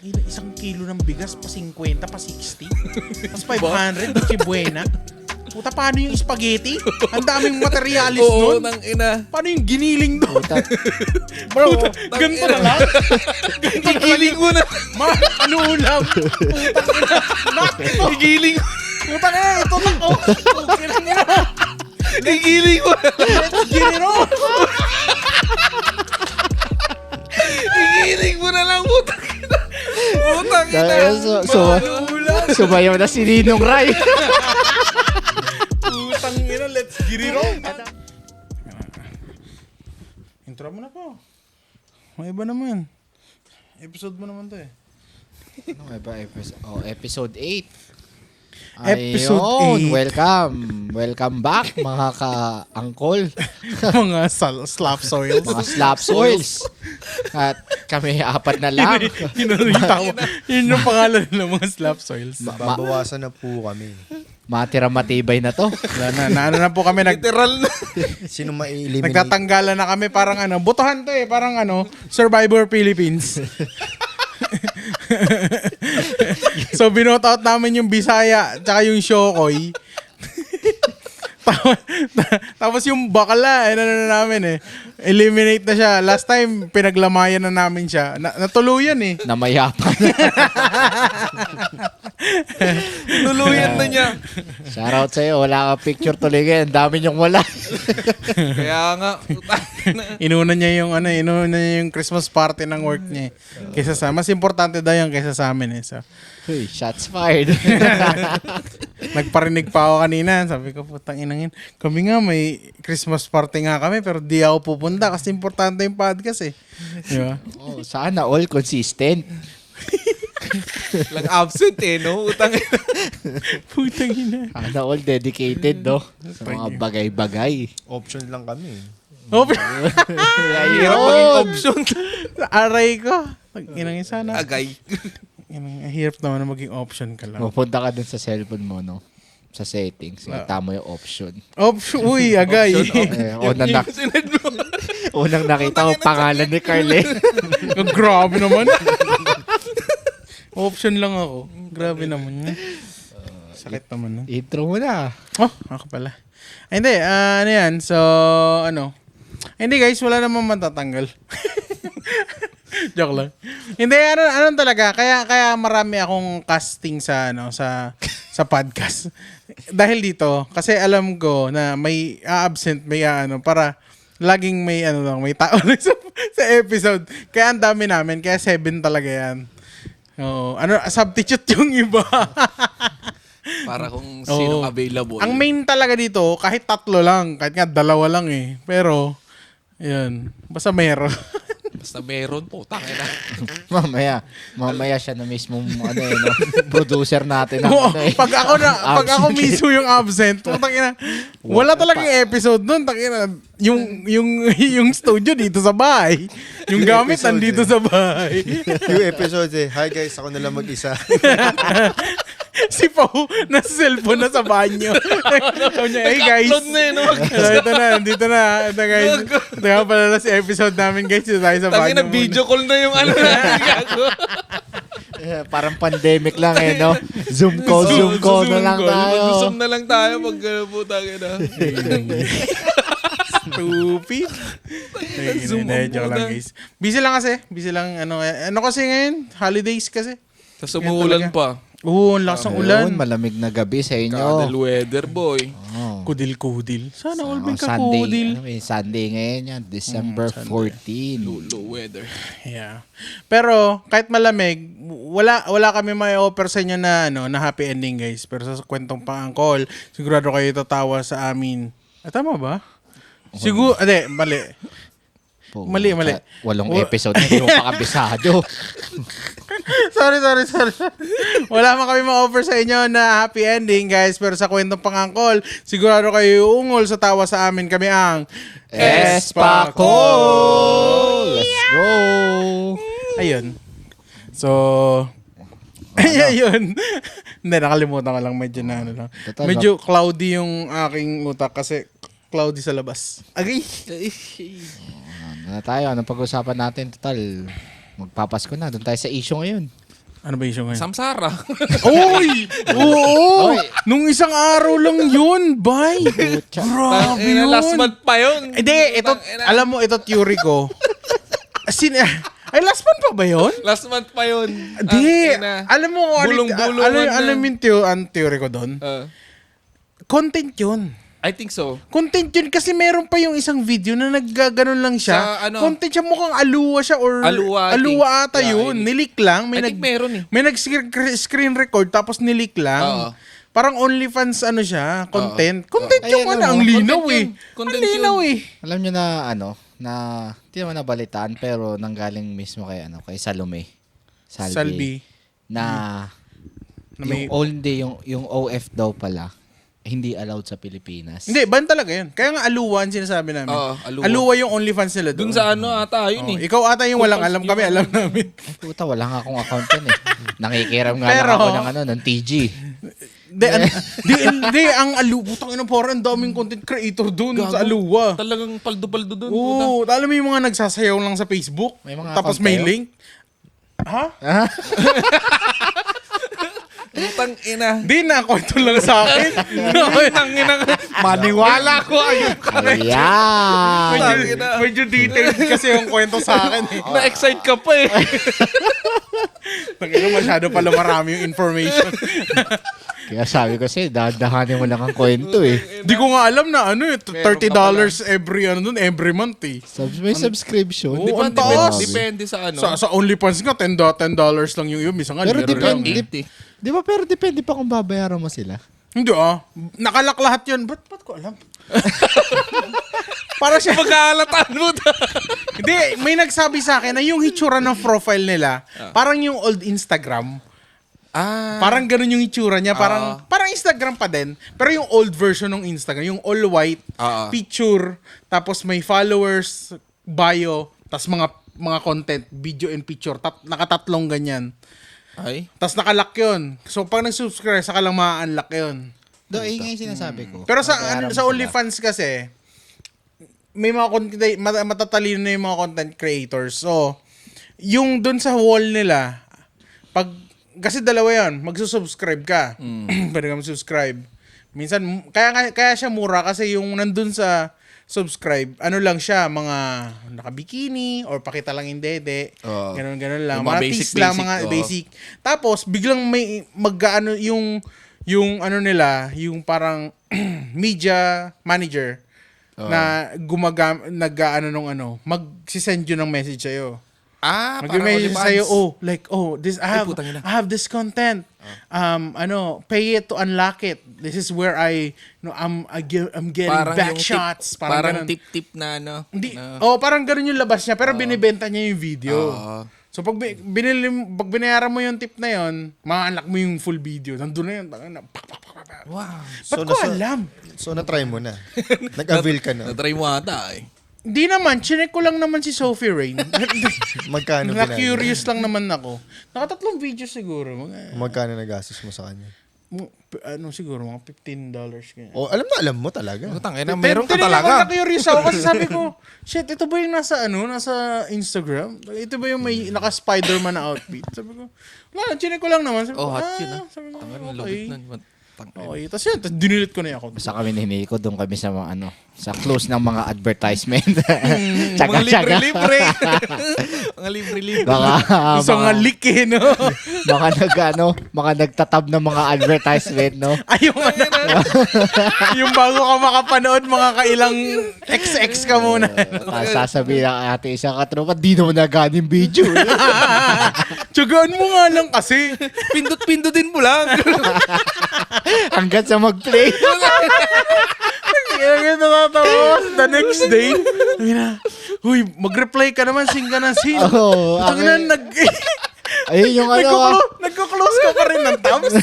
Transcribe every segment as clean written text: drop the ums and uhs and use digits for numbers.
isang kilo ng bigas pa 50, pa 60. Tapos 500, Noche Buena. Puta, paano yung spaghetti? Ang daming materialis Oo, nun. nang ina. Paano yung giniling doon? Bro, Ganito na lang? Gigiling mo na. Ano ulam? Putang ina. Nakito. Gigiling. Putang ina, ito na ko. Putang ina. Gigiling mo na. Ginino. Gigiling mo na lang. Putang ina. Putang ina. Sumayaw na si Ninong Ray. Putang ina, let's get it on. Intro mo na po. May iba naman. Episode mo naman to eh. Ano nga ba episode? Oh, episode 8. Episode Ayun, 8. welcome. Welcome back mga ka-angkol. Mga slap soils. Mga slap soils. At kami apat na lang. Yun yung pangalan ng mga slap soils. Babawasan na po kami. Matira matibay na to. Wala na. Ano na po kami. Literal na. Sino ma-eliminate? Nagtatanggalan na kami. Parang ano. Botohan to eh. Parang ano. Survivor Philippines. So binout out namin yung Bisaya tsaka yung Shokoy. Tapos yung bakla, ano na namin eh. Eliminate na siya. Last time, pinaglamayan na namin siya. Natuluyan eh. Namayapan. Tuluyan na niya. Shoutout sa'yo. Wala ka picture tuloy ngayon. Dami niyong wala. Kaya nga. Putang ina. Inuna niya yung Christmas party ng work niya eh. Kaysa sa, mas importante daw yung kaysa sa amin eh. So, Uy, shots fired. nagparinig pa ako kanina. Sabi ko, putang inangin. Kami nga may Christmas party nga kami pero di ako pupunta kasi importante yung podcast eh. Di ba? Oh, sana all consistent. Lang absent eh, no? Utang ina. Putang ina. Sana all dedicated, no? Sa mga bagay-bagay. Option lang kami. Oh, Hirap maging option. aray ko. Inangin sana. Agay. Hirap naman na maging option ka lang. Pupunta ka dun sa cellphone mo, no? Sa settings. Kita mo yung option. Option, uy, agay. Unang nakita ko pangalan ni Carly. Grabe naman. Option lang ako. Grabe naman yun. Sakit naman nun. Intro mo na. Oh, ako pala. Ay, hindi, ano yan. So, ano. Hindi guys, wala namang matatanggal. Joke lang. Hindi, ano talaga. Kaya marami akong casting sa, sa podcast. Dahil dito, kasi alam ko na may absent, may para laging may may tao sa episode. Kaya ang dami namin, kaya 7 talaga yan. Oo, substitute yung iba. Para kung sino available. Ang main talaga dito, kahit 3 lang, kahit nga 2 lang eh. Pero, yun, basta meron. Basta meron po, tangina. Mamaya siya na mismo no, producer natin ng Pag ako mismo yung absent, wala talagang episode nun. Yung studio dito sa bahay. Yung gamit nandito sa bahay. Yung episode hi guys, ako na lang mag-isa. Si Pao, nasa cellphone na sa banyo. Sabi niya, hey guys. Ito na, dito na. Ito guys. Ito nga pala na si episode namin guys. Dito tayo sa banyo. Tangina, video call na yung Parang pandemic lang eh, no? Zoom call na lang tayo. Zoom na lang tayo pag putang ina. Stupid. Joke lang guys. Busy lang kasi. Busy lang. Ano kasi ngayon? Holidays kasi. Tapos umuulan pa. Oo, ang lakas ng ulan. Malamig na gabi sa inyo. Kadal weather, boy. Oh. Kudil-kudil. Sana all may Sunday, kakudil. Sunday ngayon yan, December 14. Low weather. Yeah. Pero kahit malamig, wala kami may offer sa inyo na na happy ending guys. Pero sa kwentong pang-angkol, sigurado kayo tatawa sa amin. Tama ba? Siguro, mali. Mali. 8 episode na hindi mo pa kabisado. Sorry. Wala man kami ma-offer sa inyo na happy ending, guys. Pero sa kwentong pangangkol, sigurado kayo uungol sa tawa sa amin. Kami ang Espacol! Let's go! Ayun. So, ayun. Hindi, nakalimutan ko lang. Medyo na lang. Medyo cloudy yung aking utak kasi cloudy sa labas. Agay! Ano tayo? Anong pag-usapan natin? Total, magpapasko na. Doon tayo sa issue ngayon. Ano ba yung show ngayon? Samsara. Oy! Oo! Oy. Nung isang araw lang yun, bay! Grabe yun! Last month pa yun. Hindi, ito, alam mo, ito theory ko. Ay, last month pa ba yun? Last month pa yun. Hindi. Alam mo, Bulong-bulungan na. alam mo ang theory ko doon? Content yun. I think so. Content yun kasi meron pa yung isang video na naggaganon lang siya. Sa ano? Content siya, mukhang aluwa siya or Aluwa, I think. ata Yeah, yun. Nilik lang. I think meron eh. May nag-screen record tapos nilik lang. Oo. Parang OnlyFans content. Content Oo. yung Ay, ang ano, linaw content eh. yun. Content Ang linaw yun. eh. Alam nyo na hindi naman nabalitaan, pero nanggaling mismo kay Salome. Salvi. Na may- yung OF daw pala, hindi allowed sa Pilipinas. Hindi, ban talaga yun. Kaya nga aluwa ang sinasabi namin. Oo, aluwa. Aluwa yung OnlyFans nila doon. Dun sa ano ata, yun Oh, eh. ikaw ata yung walang alam kami, alam namin. Ay, puta, wala nga akong account yan eh. Nakikiram nga Pero- lang ako ng TG. Hindi, ang aluwa. Putang ina, parang ang daming content creator doon sa aluwa. Talagang paldo-paldo dun. puta. Oo, alam mo yung mga nagsasayaw lang sa Facebook, May mga tapos account may kayo? link. Ha? Putang ina. Di na, kwento lang sa akin. Putang ina. Maniwala ko ayun. Ayan. medyo detailed kasi yung kwento sa akin eh. Na-excite ka pa eh. Tangina, masyado pala marami yung information. Kaya sabi ko sa'yo, dadahanin mo lang ang kwento eh. Di ko nga alam na ano eh, $30 every month eh. May subscription. Oo, ang Depende, taas. depende sa ano. Sa OnlyFans nga, $10 lang yung yun. Minsan nga, Pero libre lang. depende. Di ba, pero depende pa kung babayaran mo sila. Hindi nakalak lahat yun. Ba't ko alam? Para siya. Pagkalataan mo. Hindi, may nagsabi sa akin na yung hitsura ng profile nila, parang yung old Instagram. Parang ganun yung itsura niya. Parang Instagram pa din. Pero yung old version ng Instagram, yung all white, picture, tapos may followers, bio, tapos mga content, video and picture. Nakatatlong ganyan. Ay. Tapos nakalock yun. So pag nag-subscribe, saka lang ma-unlock yun. Yung nga yung sinasabi ko. Pero sa Babayaran mo sa sila. OnlyFans kasi, may mga matatalino na yung mga content creators. So, yung dun sa wall nila, kasi dalawa yan, magsusubscribe ka. Pwede ka mag-subscribe. Minsan, kaya siya mura kasi yung nandun sa subscribe, ano lang siya, mga nakabikini or pakita lang yung dede. Ganun lang. Yung mga Mga basic, tease lang, basic, mga basic. Tapos, biglang may mag-ano yung ano nila, yung parang media manager na nag-ano nung mag-send yun ng message sa'yo. Mag-message sa'yo, I have this content. Pay it to unlock it. This is where I'm getting back shots. Parang ganun. tip-tip na ano. Hindi. Parang ganun yung labas niya, pero binibenta niya yung video. So pag binayaran mo yung tip na yon, ma-unlock mo yung full video. Nandun na yun. Wow. Ba't ko alam? So, na-try mo na. Nag-avail ka na. Na-try mo ata eh. Di naman, chinek ko lang naman si Sophie Rain. Magkano Na-curious lang naman ako. Nakatatlong video siguro. Magkano nagastos mo sa kanya? Siguro, mga $15. Ganyan. Alam mo talaga. Putang ina, meron ka Tinignan ko, talaga. na-curious ako kasi sabi ko, shit, ito ba yung nasa Instagram? Ito ba yung may naka-Spider-Man na outfit? Sabi ko, wala, chinek ko lang naman. Sabi ko, hot yun Sabi ko, Tangan, okay. lugit na. Okay, tapos yun, dinilit ko na yung account. Basta kami niniko, doon kami sa mga sa close ng mga advertisement. Mga libre-libre. Mga libre-libre. Gusto nga leak no? Mga nagtatab ng mga advertisement, no? Ay, yung bago ka makapanood, mga kailang XX ka muna. Sasabihin ng ate isang katropa, di naman naganin video. Tsagaan mo nga lang kasi. Pindot-pindotin mo lang. Hanggang sa mag-play. Kaya natatawa. The next day, huy, mag-reply ka naman, sing ka ng sing. Oo, Tangina, ayun yung nagko-close ka pa rin ng tabs.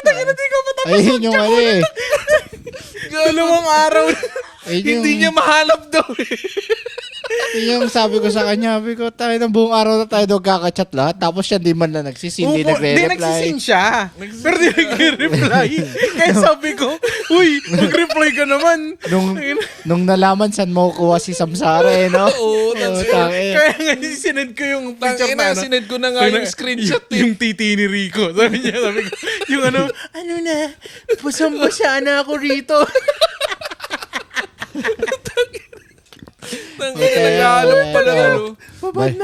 Tangina, di ka pa tapos. ayun yung Dalawang araw. ayun Hindi yung- niya mahanap daw eh. Yung sabi ko sa kanya, sabi ko, tayo ng buong araw na tayo nagkaka-chat lahat. Tapos siya di man lang nagsisin, di Di nagre-reply. nagsisin siya. Pero di nagre-reply. Kaya sabi ko, uy, mag-reply ka naman. Nung nalaman saan mo kuha si Samsara no? Oo, Tangin. Kaya nga sinend ko yung picture Tangina, na sinend ko na nga yung screenshot eh. Yung titi ni Rico. Sabi ko, yung ano na, basang-basa na ako rito. Tangina, naghahanap pa ng ano.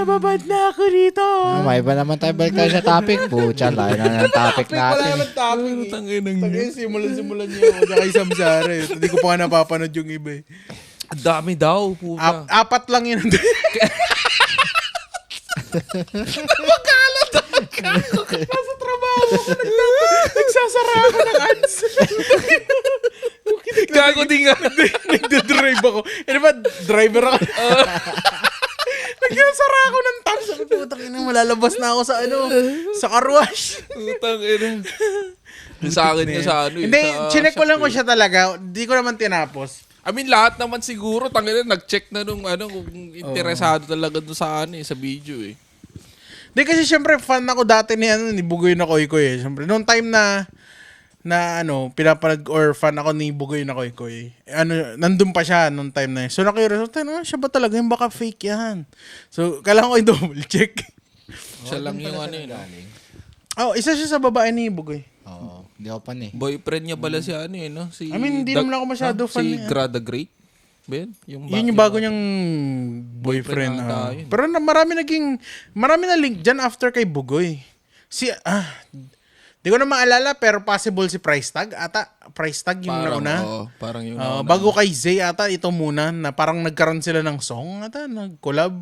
Babad na ako rito. May iba naman tayo balik tayo sa topic. Pucha, layo na ng topic Wala natin. naman topic eh. Tangina niya. Tangin, simulan niya ako kay Samsara eh. Hindi ko pa nga napapanood yung iba eh. Ang dami daw, puta. Apat lang yun. Magkalat ako. Nasa trabaho ako. Nagsasara ako ng ads. Gago din nga. Nagdadrive ako. Eh diba, driver ako. Nagsasara ako ng tabs. Sabi ko, tangina, malalabas na ako sa sa car wash. Putang ina. Yung sa akin niya sa ano eh. Hindi, sa chinek ko lang shop ko siya talaga. Hindi ko naman tinapos. I mean, lahat naman siguro, tangina, nag-check na nung kung interesado talaga doon sa sa video eh. Hindi kasi syempre fan ako dati ni Bugoy na Koy Koy eh. Syempre, noong time na pinapanood or fan ako ni Bugoy na Koy Koy. Nandun pa siya noong time na yun. So na-curious, siya ba talaga yung baka fake yan? So, kailangan ko yung double check. Siya lang yung yun. Isa siya sa babae ni Bugoy. Oo, hindi ako pan eh. Boyfriend niya pala si no? Si I mean, hindi naman ako masyado fan Si niya. Grada Great. Ben? Yung Yun yung bago niyang boyfriend. ata yun. Pero marami na link dyan after kay Bugoy. Di ko na maalala, pero possible si Price Tag. Price Tag yung parang, nauna. parang yung nauna. Bago kay Zay ata, ito muna, na parang nagkaroon sila ng song ata, nag-collab.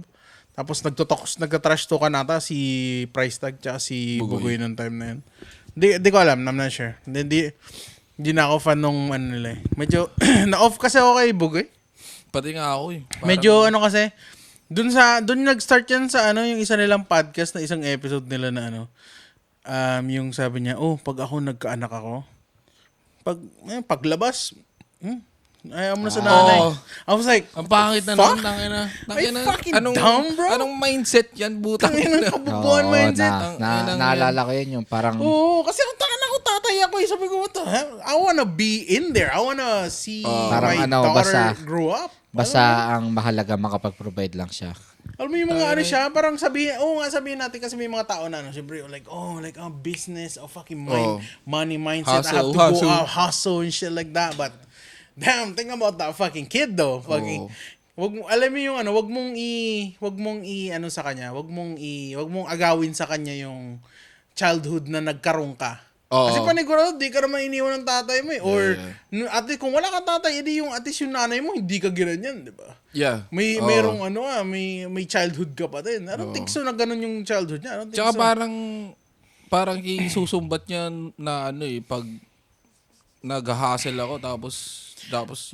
Tapos nagka-trash talkan ata si Price Tag tsaka si Bugoy nung time na yun. Di ko alam, I'm not sure. Hindi na ako fan nung nila eh. Medyo, na-off kasi ako kay Bugoy. Pati nga ako eh. Parang, Medyo kasi, dun nag-start yan sa yung isa nilang podcast na isang episode nila na yung sabi niya, pag ako nagkaanak ako, paglabas, ayaw mo na sa nanay. I was like, ang pangit na fuck? nun, tangina. Ay, fucking dumb, bro. Anong mindset yan, butang Tangin ng kabubuan mindset. Naalala ko yun yung parang... Oo, kasi ang tangan ako tatay ako eh. Sabi ko, what the hell? I wanna be in there. I wanna see Parang my daughter basta- grow up. Basta ang mahalaga makapag-provide lang siya. Alam mo yung mga siya, parang sabihin natin kasi may mga tao na siyempre, business, fucking money mindset. I have to go out, hustle and shit like that. But, damn, think about that fucking kid though. Fucking, alam mo yung wag mong sa kanya, wag mong agawin sa kanya yung childhood na nagkaroon ka. Kasi panigurado, di ka naman iniwan ng tatay mo eh. Or, at least, kung wala kang tatay, edi yung nanay mo, hindi ka ganyan, di ba? Yeah. Merong may childhood ka pa din. I don't think so na ganun yung childhood niya. I don't think Tsaka so. parang isusumbat niya na pag nag-hustle ako tapos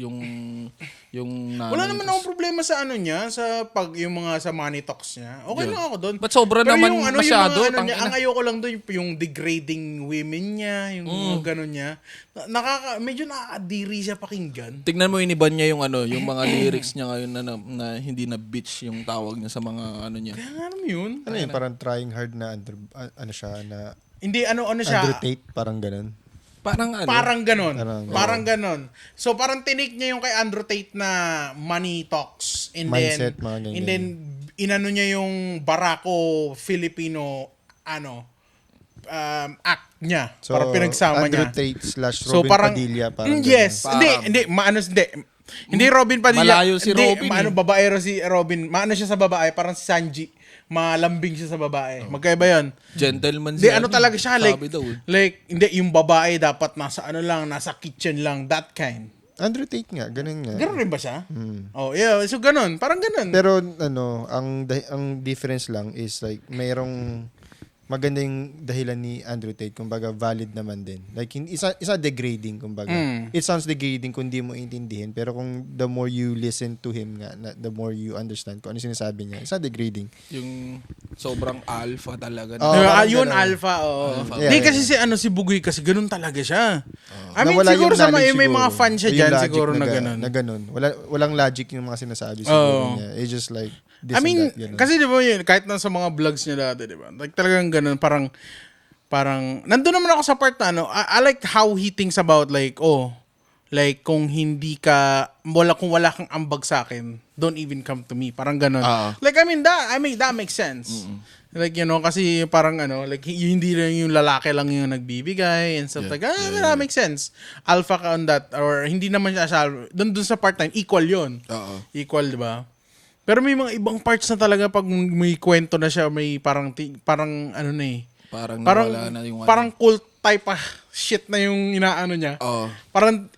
yung nanay. Wala naman akong problema sa niya, sa yung mga sa money talks niya. Okay lang ako doon. Ba't sobra Pero naman yung, masyado? Yung niya, ang ayoko lang doon yung degrading women niya, yung ganun niya. Medyo nakakadiri siya pakinggan. Tignan mo iniban niya yung yung mga lyrics niya ngayon na hindi na bitch yung tawag niya sa mga niya. Kaya nga naman yun. Ano yun, parang trying hard na siya. Hindi, siya. Undertate, parang ganun. Parang ganon. So parang tinik niya yung kay Andrew Tate na money talks. Mindset, mga ganyan. And then inano niya yung Barako Filipino act niya. So, para pinagsama Andrew niya. Tate / Robin Padilla. Parang yes. Hindi Robin Padilla. Malayo si Robin. Babaero si Robin. Siya sa babae. Parang si Sanji. Malambing siya sa babae. Magkaiba yun. Gentleman Hindi, siya. talaga siya. Sabi daw. Hindi, yung babae dapat nasa nasa kitchen lang. That kind. Andrew Tate nga, ganun nga. Ganun rin ba siya? Oh, yeah. So, ganun. Parang ganun. Pero, ang difference lang is like, mayroong maganda yung dahilan ni Andrew Tate, kumbaga valid naman din. Like, isa degrading, kumbaga. It sounds degrading kung di mo intindihin, pero kung the more you listen to him nga, the more you understand kung ano sinasabi niya, isa degrading. Yung sobrang alpha talaga. Yun, alpha, oo. Alpha. Hindi kasi si Bugoy kasi ganun talaga siya. I mean, Nawala siguro yung sa knowledge may mga siguro. fan siya Yung dyan logic siguro na ganun. Na ganun. Walang logic yung mga sinasabi siguro niya. It's just like this I mean, and that. Ganun. kasi di ba yun, kahit na sa mga vlogs niya dati, di ba? Like talagang ganun, parang, nandun naman ako sa part na ano, I like how he thinks about like, like kung hindi ka, kung wala kang ambag sa akin, don't even come to me. Parang ganun. Like, I mean, that makes sense. Like, you know, kasi parang ano, like, hindi lang yung lalaki lang yung nagbibigay and stuff like that. That makes sense. Alpha ka on that. Or hindi naman siya, dun sa part-time, equal yun. Equal, di ba? Pero may mga ibang parts na talaga pag may kwento na siya, may parang ano na eh. Parang wala na yung Parang cult type shit na yung inaano niya. Parang,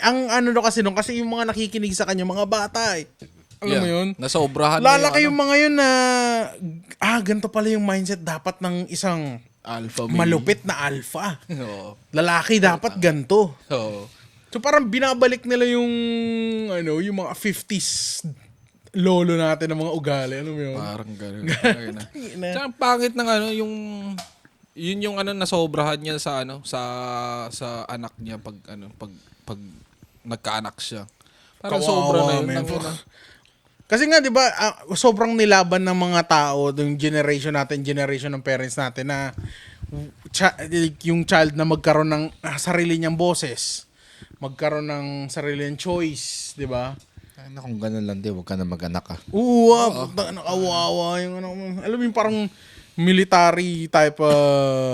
ang ano do kasi nung, kasi yung mga nakikinig sa kanya, mga bata eh. Alam mo yun? Nasobrahan Lalaki yung mga yun na, ganito pala yung mindset dapat ng isang alpha male. malupit na alpha. Oo. Lalaki dapat ganito. Oo. So parang binabalik nila yung, yung mga 50s lolo natin ng mga ugali. Ano mo yun? Parang gano'n. Tsaka ang pangit ng yun yung nasobrahan niya sa sa anak niya pag nagkaanak siya. Parang Kawawa, sobra na yun. man. Kasi nga 'di ba, sobrang nilaban ng mga tao, yung generation natin, generation ng parents natin na yung child na magkaroon ng sarili niyang boses, magkaroon ng sarili niyang choice, 'di ba? Ano kung ganun lang, huwag ka na mag-anak ka. Oo, nakawawa yung alam mo yung parang military type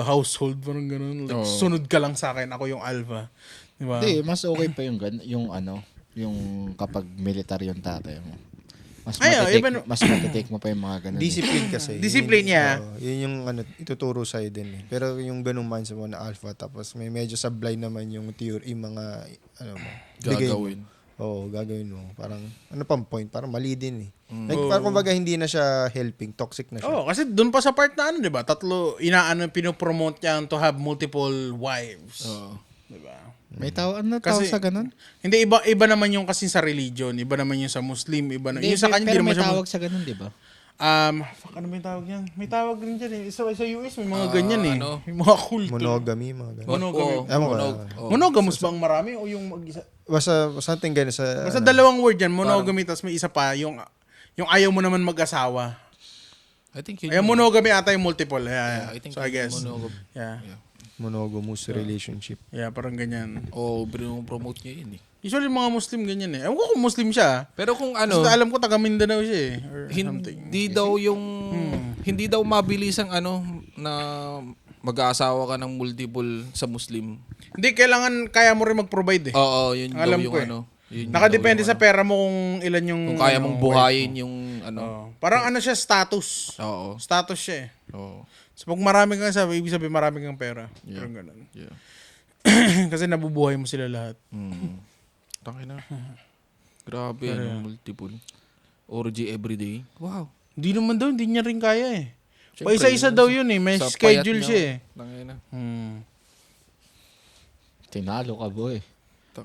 household, parang ganun. Like, sunod ka lang sa akin, ako yung alpha. Di ba? Hindi, mas okay pa yung kapag military yung tatay mo. Mas matitake mo pa yung mga ganun. Discipline kasi. Discipline niya. Yun yung ituturo sa'yo din eh. Pero yung ganung mindset mo na alpha, tapos may medyo sablay naman yung theory, yung mga, bigay mo. Gagawin. Oo, gagawin mo. Parang, pang point? Parang mali din eh. Like, parang kumbaga hindi na siya helping, toxic na siya. Oo, kasi doon pa sa part na di ba? Pinopromote niya to have multiple wives. Di ba? May tao sa ganun? Hindi, iba naman yung kasi sa religion, iba naman yung sa Muslim, iba na. Yung sa kanya, pero hindi naman may siya. tawag sa ganun, di ba? Ano ba yung tawag niyan? May tawag rin dyan eh. Sa US, may mga ganyan eh. ano? May mga kulto. Monogamy, mga ganun. Monogamy. Monogamous ba ang marami o yung mag-isa? Basta something ganun sa... Basta dalawang word yan, monogamy, tapos may isa pa, yung ayaw mo naman mag-asawa. I think yun. Ay, monogamy ata yung multiple. Yeah, I think so I guess. monogamy. Yeah. monogamous relationship. Yeah, parang ganyan. Promote niya yun eh. Usually mga Muslim ganyan eh. Ewan ko kung Muslim siya. Pero kung Basta alam ko taga Mindanao siya eh. Or something. Hindi daw mabilis ang na mag-aasawa ka ng multiple sa Muslim. Hindi, kaya mo rin mag-provide eh. Oo, yun daw Alam yung ko eh. Yun Nakadepende daw sa pera mo kung ilan yung... kung kaya mong buhayin yung Parang siya, status. Oo. Status siya eh. Oo. So pag marami kang sabi, ibig sabihin marami kang pera. Yeah. Parang ganun. Yeah. Kasi nabubuhay mo sila lahat. Taki na. Grabe, multiple. Orgy everyday. Wow. Hindi naman daw, hindi niya rin kaya eh. Siyempre, Paisa-isa daw yun eh. May sa schedule payat siya niya, eh. Tangina. Tinalo ka, boy.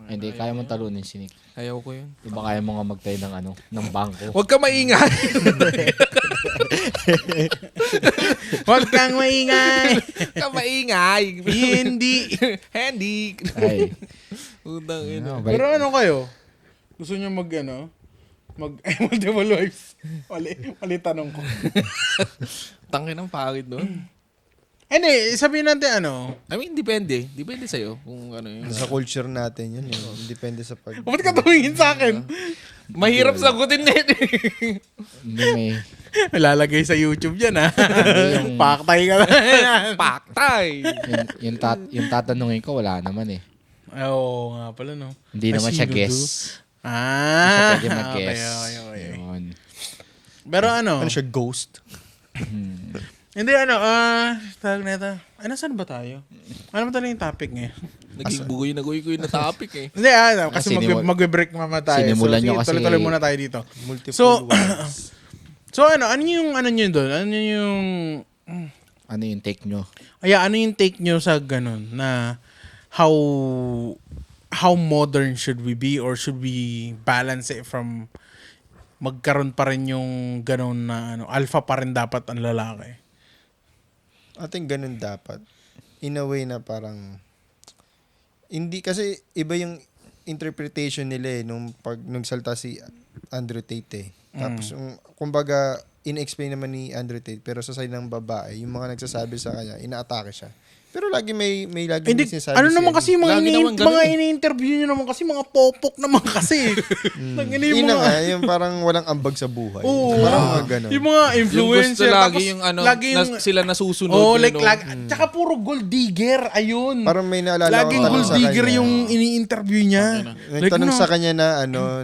Hindi, kaya mong talunin si Nick. Ayaw ko yun. Diba kaya mo nga magtayo ng bangko? Huwag ka maingay. Huwag kang maingay. Huwag ka maingay. Hindi. Handy. Ay. Utang ina. Pero ano kayo? Gusto niyo multiple wives? Mali tanong ko. Tangin ang pangit doon. Hindi, sabihin natin I mean, depende. Depende sa'yo kung ano yun. Sa culture natin yun. Depende sa Ba't ka tumingin sa akin? Mahirap sagutin na yun. Hindi may... Lalagay sa YouTube yan ha. Paktay ka na. Paktay. yung tatanungin ko, wala naman eh. Oo nga pala no. Hindi naman siya Sino guess. Ah. Pwede mag-guess. Okay. Yun. Pero Ano siya, ghost? Hindi tawag na ito. Nasaan ba tayo? Ano ba talaga yung topic ngayon? Naging bugoy na topic eh. Hindi kasi mag-break mama tayo. Sinimulan nyo sige, kasi- tuloy muna tayo dito. Multiple wives. So ano yung doon? Ano yung take nyo? Ano yung take nyo sa ganun na how modern should we be or should we balance it from magkaroon pa rin yung ganun na alpha pa rin dapat ang lalaki? I think ganun dapat. In a way na parang Hindi kasi iba yung interpretation nila nung nagsalta si Andrew Tate Tapos kumbaga in-explain naman ni Andrew Tate pero sa side ng babae, yung mga nagsasabi sa kanya, inaatake siya. Pero lagi may lagi Hindi, sinasabi ano siya. naman kasi mga Lagi naman ganun mga ini-interview nyo naman kasi mga popok naman kasi. Yun na nga, yung parang walang ambag sa buhay. Oo. Parang mga ganun. Yung mga Yung influencer. gusto lagi tapos yung ano, lagi yung, sila nasusunod. oh, yun, like, no? tsaka puro gold digger, ayun. Parang may naalala ko Laging tanong gold sa digger kanya. yung ini-interview niya. Nagtanong sa kanya na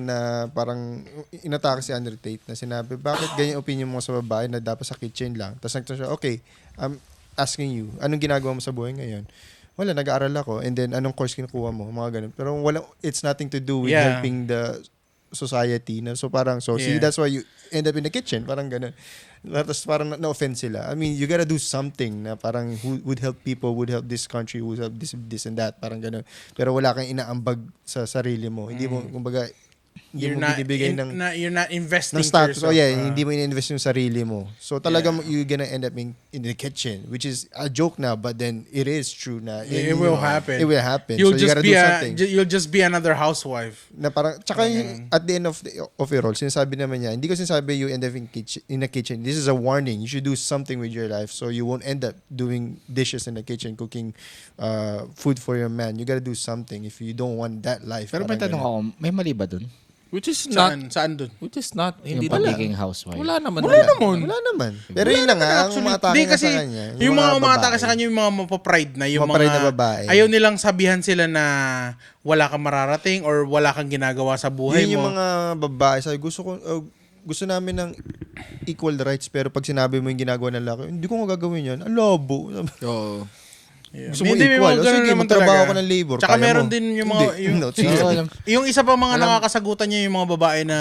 na parang inatake si Andrew Tate na sinabi, bakit ganyan opinion mo sa babae na dapat sa kitchen lang? Tapos nagtanong siya, okay, I'm asking you, anong ginagawa mo sa buhay ngayon? Wala, nag-aaral ako. And then, anong course kinukuha mo? Mga ganun. Pero it's nothing to do with helping the society. Na? So parang, see, that's why you end up in the kitchen. Parang ganun. Tapos parang na-offend sila. I mean, you gotta do something na parang who would help people, would help this country, would help this and that. Parang ganun. Pero wala kang inaambag sa sarili mo. Hindi mo, kumbaga, hindi mo binibigay you're not investing ng status. for yourself. Hindi mo in-invest yung sarili mo. So talagang you're gonna end up in the kitchen, which is a joke now, but then it is true na. It will happen. It will happen. You'll so you just gotta be do something. you'll just be another housewife. Na parang, tsaka yung, at the end of it all, sinasabi naman niya, hindi ko sinasabi you end up in a kitchen. This is a warning. You should do something with your life so you won't end up doing dishes in the kitchen, cooking food for your man. You gotta do something if you don't want that life. Pero may Parang tanong ganun. ako, may mali ba dun? Which is not. Saan dun? Which is not. Yung Hindi pagiging housewife. Wala naman. Wala naman. Pero yun na nga, ang umatake Hindi nga kasi sa kanya. yung mga umatake babae. sa kanya yung mga mapapride na yung Mapapride mga na babae. ayaw nilang sabihan sila na wala kang mararating or wala kang ginagawa sa buhay Yun yung mo. mga babae. Sabi, gusto namin ng equal rights pero pag sinabi mo yung ginagawa ng lalaki, hindi ko nga gagawin yan. Ang labo. Oo. Yeah. Gusto mo Hindi, may equal. mga ganun Sige, naman magtrabaho talaga. ko ng labor. Tsaka Kaya meron mo. din yung mga Hindi. No, sige. yung isa pa mga nakakasagutan niya yung mga babae na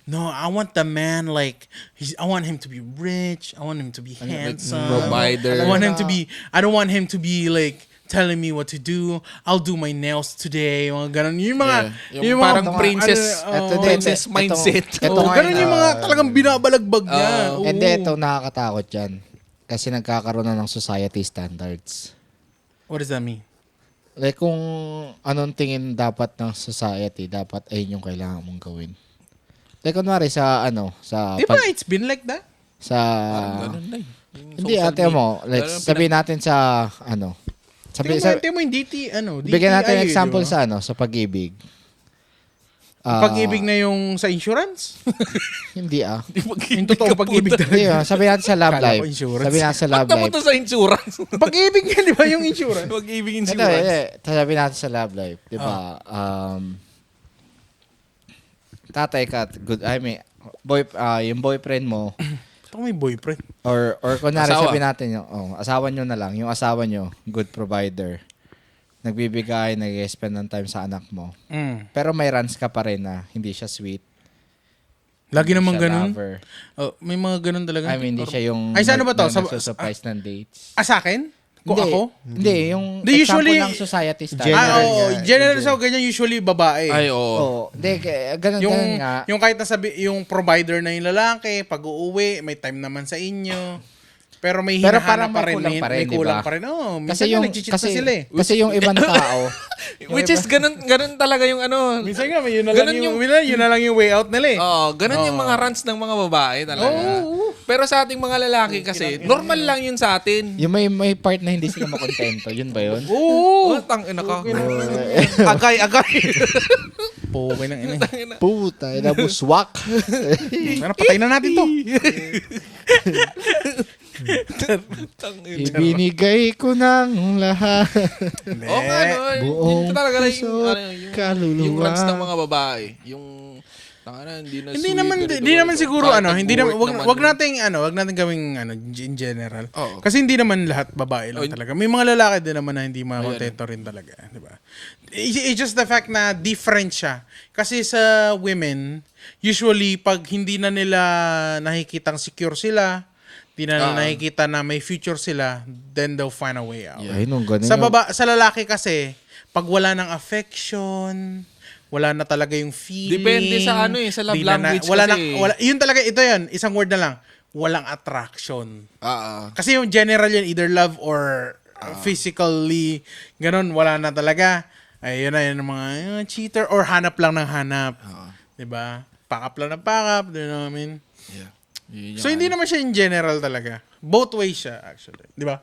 no, I want the man like I want him to be rich, I want him to be handsome. provider. I don't want him to be like telling me what to do. I'll do my nails today. Mga ganun. Yung mga Yung parang mga- princess- princess Ito- mindset. ito Oh, nga ganun yung mga talagang binabalagbag niya. Oo. Hindi, ito nakakatakot yan. Kasi nagkakaroon na ng society standards. What does that mean? Like kung anong tingin dapat ng society, dapat ayun yung kailangan mong gawin. Like kunwari sa sa Di ba it's been like that? sa Ganun na eh. Yung hindi social ate media. mo, like Ganun sabihin natin sa Tingnan mo yung DTI, bigyan natin eh, example di ba? sa pag-ibig. Pag-ibig na yung sa insurance? Hindi Yung totoo pag-ibig Hindi, talaga. sabihin natin sa love Kala ko life. insurance. Sabihin natin sa love Punta mo life. to sa insurance. Pag-ibig nga, di ba yung insurance? Pag-ibig Ito, insurance. sabihin natin sa love life, 'di ba? Tatay ka, good, I mean, yung boyfriend mo Ito may boyfriend. or kunwari Asawa. sabihin natin yung asawa nyo na lang, yung asawa nyo, good provider. Nagbibigay, nag-spend ng time sa anak mo. Pero may rants ka pa rin na hindi siya sweet. Lagi hindi naman siya ganun. lover. Oh, may mga ganun talaga. I mean, hindi siya yung Ay, saan ba to? nagsusurprise ng dates. Sa akin? Kung Hindi, ako? Hindi, yung Di, example usually- ng society standard. General Oo. nga. General sa ganyan usually babae. Ay, oo. Oo. Hindi, ganun nga. Yung kahit yung provider na yung lalaki, pag uuwi, may time naman sa inyo. Pero may Pero hinahanap parang pa may rin. kulang pa rin, May di kulang ba? pa rin. Oh, minsan Kasi nga yung nagchichit na sila eh. kasi yung ibang tao, Which is ganun talaga yung ano. Minsan nga, yun na Ganun lang yung- yun na lang yung way out nila eh. Oo, ganun yung mga rants ng mga babae talaga. Pero sa ating mga lalaki kasi, normal lang yun sa atin. yung may part na hindi sila makontento, yun ba yun? Oo. Tangina ka. Agay. Okay ng ina. Puta, ina buswak. Ano, patay na natin to. Ibinigay ko ng lahat. Oo nga, no. Buong Yun talaga yung, puso't kaluluwa. yung rants ng mga babae. Yung, hindi na Hindi sweet, naman ganito, hindi naman ganito. siguro Kahit hindi naman nag-work wag nating gawing in general. Oo. Kasi hindi naman lahat babae lang Oh, talaga. May mga lalaki din naman na hindi makontento rin talaga, di ba? It's just the fact na different siya. Kasi sa women, usually pag hindi na nila nakikitang secure sila, hindi na nila nakikita na may future sila, then they'll find a way out. Ay, nung ganun Sa lalaki kasi, pag wala ng affection, wala na talaga yung feeling. Depende sa sa love di na- language wala kasi. yun talaga, ito yan, isang word na lang, walang attraction. Ah. Kasi yung general yun, either love or physically, ganun, wala na talaga. Ay, yun ang mga cheater or hanap lang ng hanap. Diba? Pack up lang ng pack up. You know what I mean? Yeah. Yun So, hindi naman siya in general talaga. Both ways siya, actually. Di ba?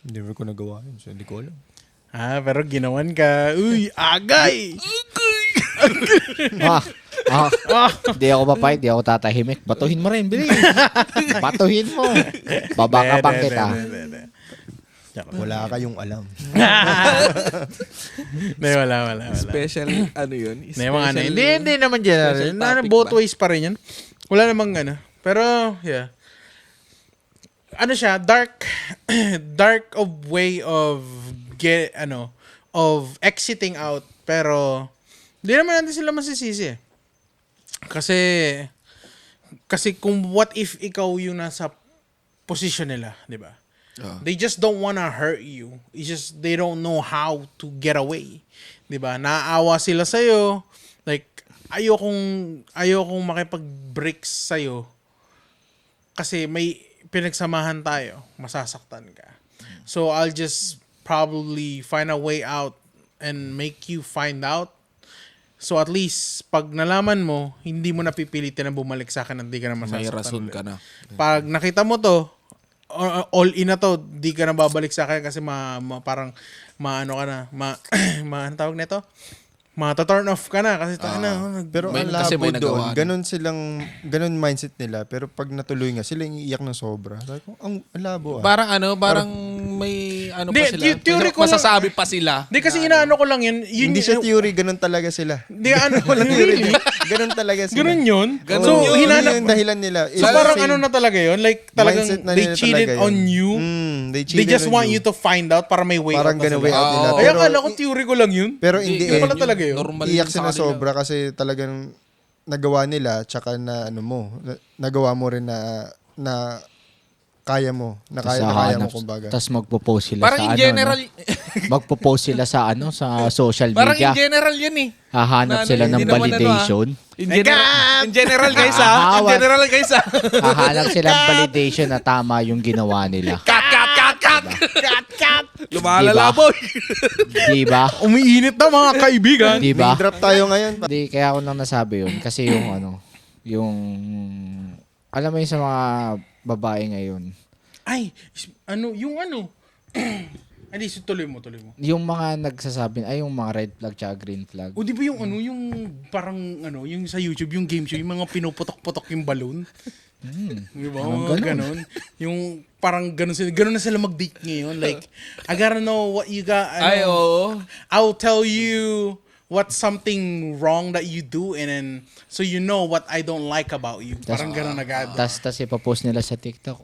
Never ko nagawa yun, so hindi ko alam. Pero ginawan ka. Uy, agay! Di ako papayag, di ako tatahimik. Batuhin mo rin, bilis. Batuhin mo. Babakabang kita. Wala kayong alam. Hindi, wala. Special, ano yun? Hindi, mga ano. Hindi naman general. special topic Both ba? ways pa rin yan. Wala namang ano. Pero, yeah. Ano siya, dark of way of of exiting out. Pero, hindi naman natin sila masisisi. Kasi kung what if ikaw yung nasa position nila, di ba? They just don't wanna hurt you. It's just they don't know how to get away. 'Di ba? Naaawa sila sa iyo. Like ayokong makipag-breaks sa iyo. Kasi may pinagsamahan tayo, masasaktan ka. So I'll just probably find a way out and make you find out. So at least pag nalaman mo, hindi mo napipilitin na bumalik sa akin, hindi ka na masasaktan. May rason ulit. ka na. Pag nakita mo to, all in na to, di ka na babalik sa akin kasi parang maano ka na, ano tawag nito? Mata-turn off ka na kasi Pero May- ang kasi labo may doon, nagawa, ganun mindset nila. Pero pag natuloy nga, sila yung iiyak ng sobra. Sabi ko, ang labo ah. Parang may ano Hindi, pa sila. theory ko lang- Masasabi pa sila. Di kasi inaano ko lang yun. Hindi siya theory, ganun talaga sila. Di ano, Theory, ganun talaga sila. ganun yun? Ganun So, yun. hinanap, yung dahilan nila. so parang ano na talaga yun? Like talagang Mindset na they nila cheated talaga yun. on you. They They just want you to find out para may way Parang out na ganun sila. way out nila. Kaya Pero- akala ko theory ko lang yun. Pero in the Yun end, pala talaga yun. Normal iyak yun siya sa na kanila. sobra kasi talagang nagawa nila tsaka na nagawa mo rin na kaya mo. Na kaya mo kumbaga. Tapos magpo-post sila Parang sa in general, Magpo-post sila sa sa social parang in media. general yun eh. Hahanap Na- sila ng hindi naman validation. In general guys ha. In Awan. general guys ha. Hahanap sila ng validation na tama yung ginawa nila. Cut. Lumalala Diba? boy. Di ba? Umiinit na mga kaibigan. Di ba? May drop tayo ngayon. Hindi, kaya ako nang nasabi yun. Kasi yung alam mo yun sa mga babae ngayon, Ay, Hindi, tuloy mo. yung mga nagsasabi, yung mga red flag tsaka green flag. O di ba yung yung parang yung sa YouTube, yung game show, yung mga pinuputok-putok yung balloon? Di ba? Mga ganon. Yung parang ganon na sila mag-date ngayon. Like, I gotta know what you got. Ay, oo. I'll tell you what's something wrong that you do and then so you know what I don't like about you. Parang ganon agad. Tas ipapost nila sa TikTok,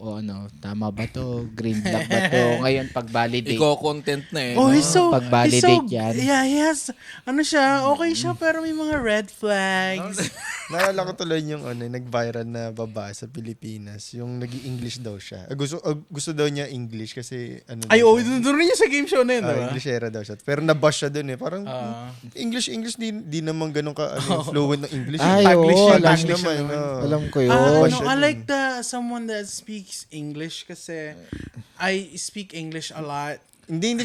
tama ba to? Green flag ba to? Ngayon, pag-validate. Iko-content na eh. Oh, he's so Pag-validate yan. Yeah, yes. Ano siya? Okay siya pero may mga red flags. Naalala ko tuloy yung nag-viral na babae sa Pilipinas. Yung nag-i-English daw siya. Gusto daw niya English kasi Ay, daw oh, siya. doon rin niya sa game show na yun, diba? Englishera daw siya. Pero nabash siya dun eh. Parang English di naman ganun ka fluent ng English. Ay, Taglish oo, yun, alam, Taglish naman. naman. alam ko yun. I like someone that speaks English kasi I speak English a lot. Hindi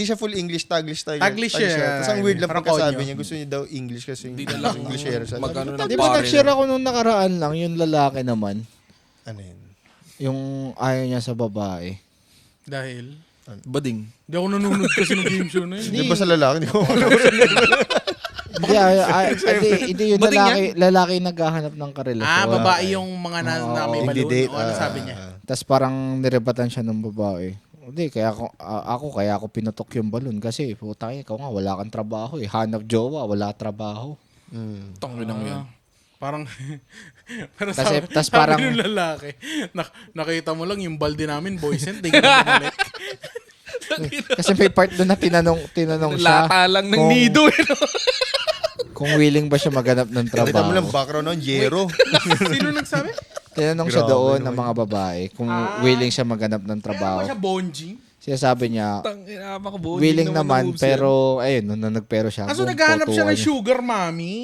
siya full English, Taglish Taglish siya. Tapos ang weird lang Parang pagkasabi konyo. niya, gusto niya daw English kasi Hindi na lang Englishera siya. magano ng Di ba pare nag-share na. ako nung nakaraan lang, yung lalaki naman, Ano yun? yung ayaw niya sa babae. Dahil, Bading. di ako nanonood kasi ng game show na yun. Di ba sa lalaki? Di ko Hindi yung Bating lalaki naghahanap ng karelasyon. Babae yung mga na may balloon. Hindi-date. O, ano sabi niya? Tapos parang nirebatan siya ng babae. Hindi, kaya ako pinutok yung balon kasi puta ikaw nga wala kang trabaho eh. Hanap jowa, wala trabaho. Tanginang yan. Parang, pero Tas sabi parang- ng lalaki, nakita mo lang yung balde namin, boys, hindi ka na bumalik. Kasi may part doon na tinanong siya Lata lang ng kung- nido eh. kung willing ba siya maganap ng Kita mo lang trabaho. background ng Jero. Sino nagsabi? Tinanong siya Grabe doon naman ng mga babae kung willing siya maganap ng Kaya ba trabaho. siya bonjing? Sinasabi niya, Tangina, makabuo. willing naman, pero ayun, nung nagpero siya. Kaso buong naghahanap siya tutuwa ng niya. sugar mommy.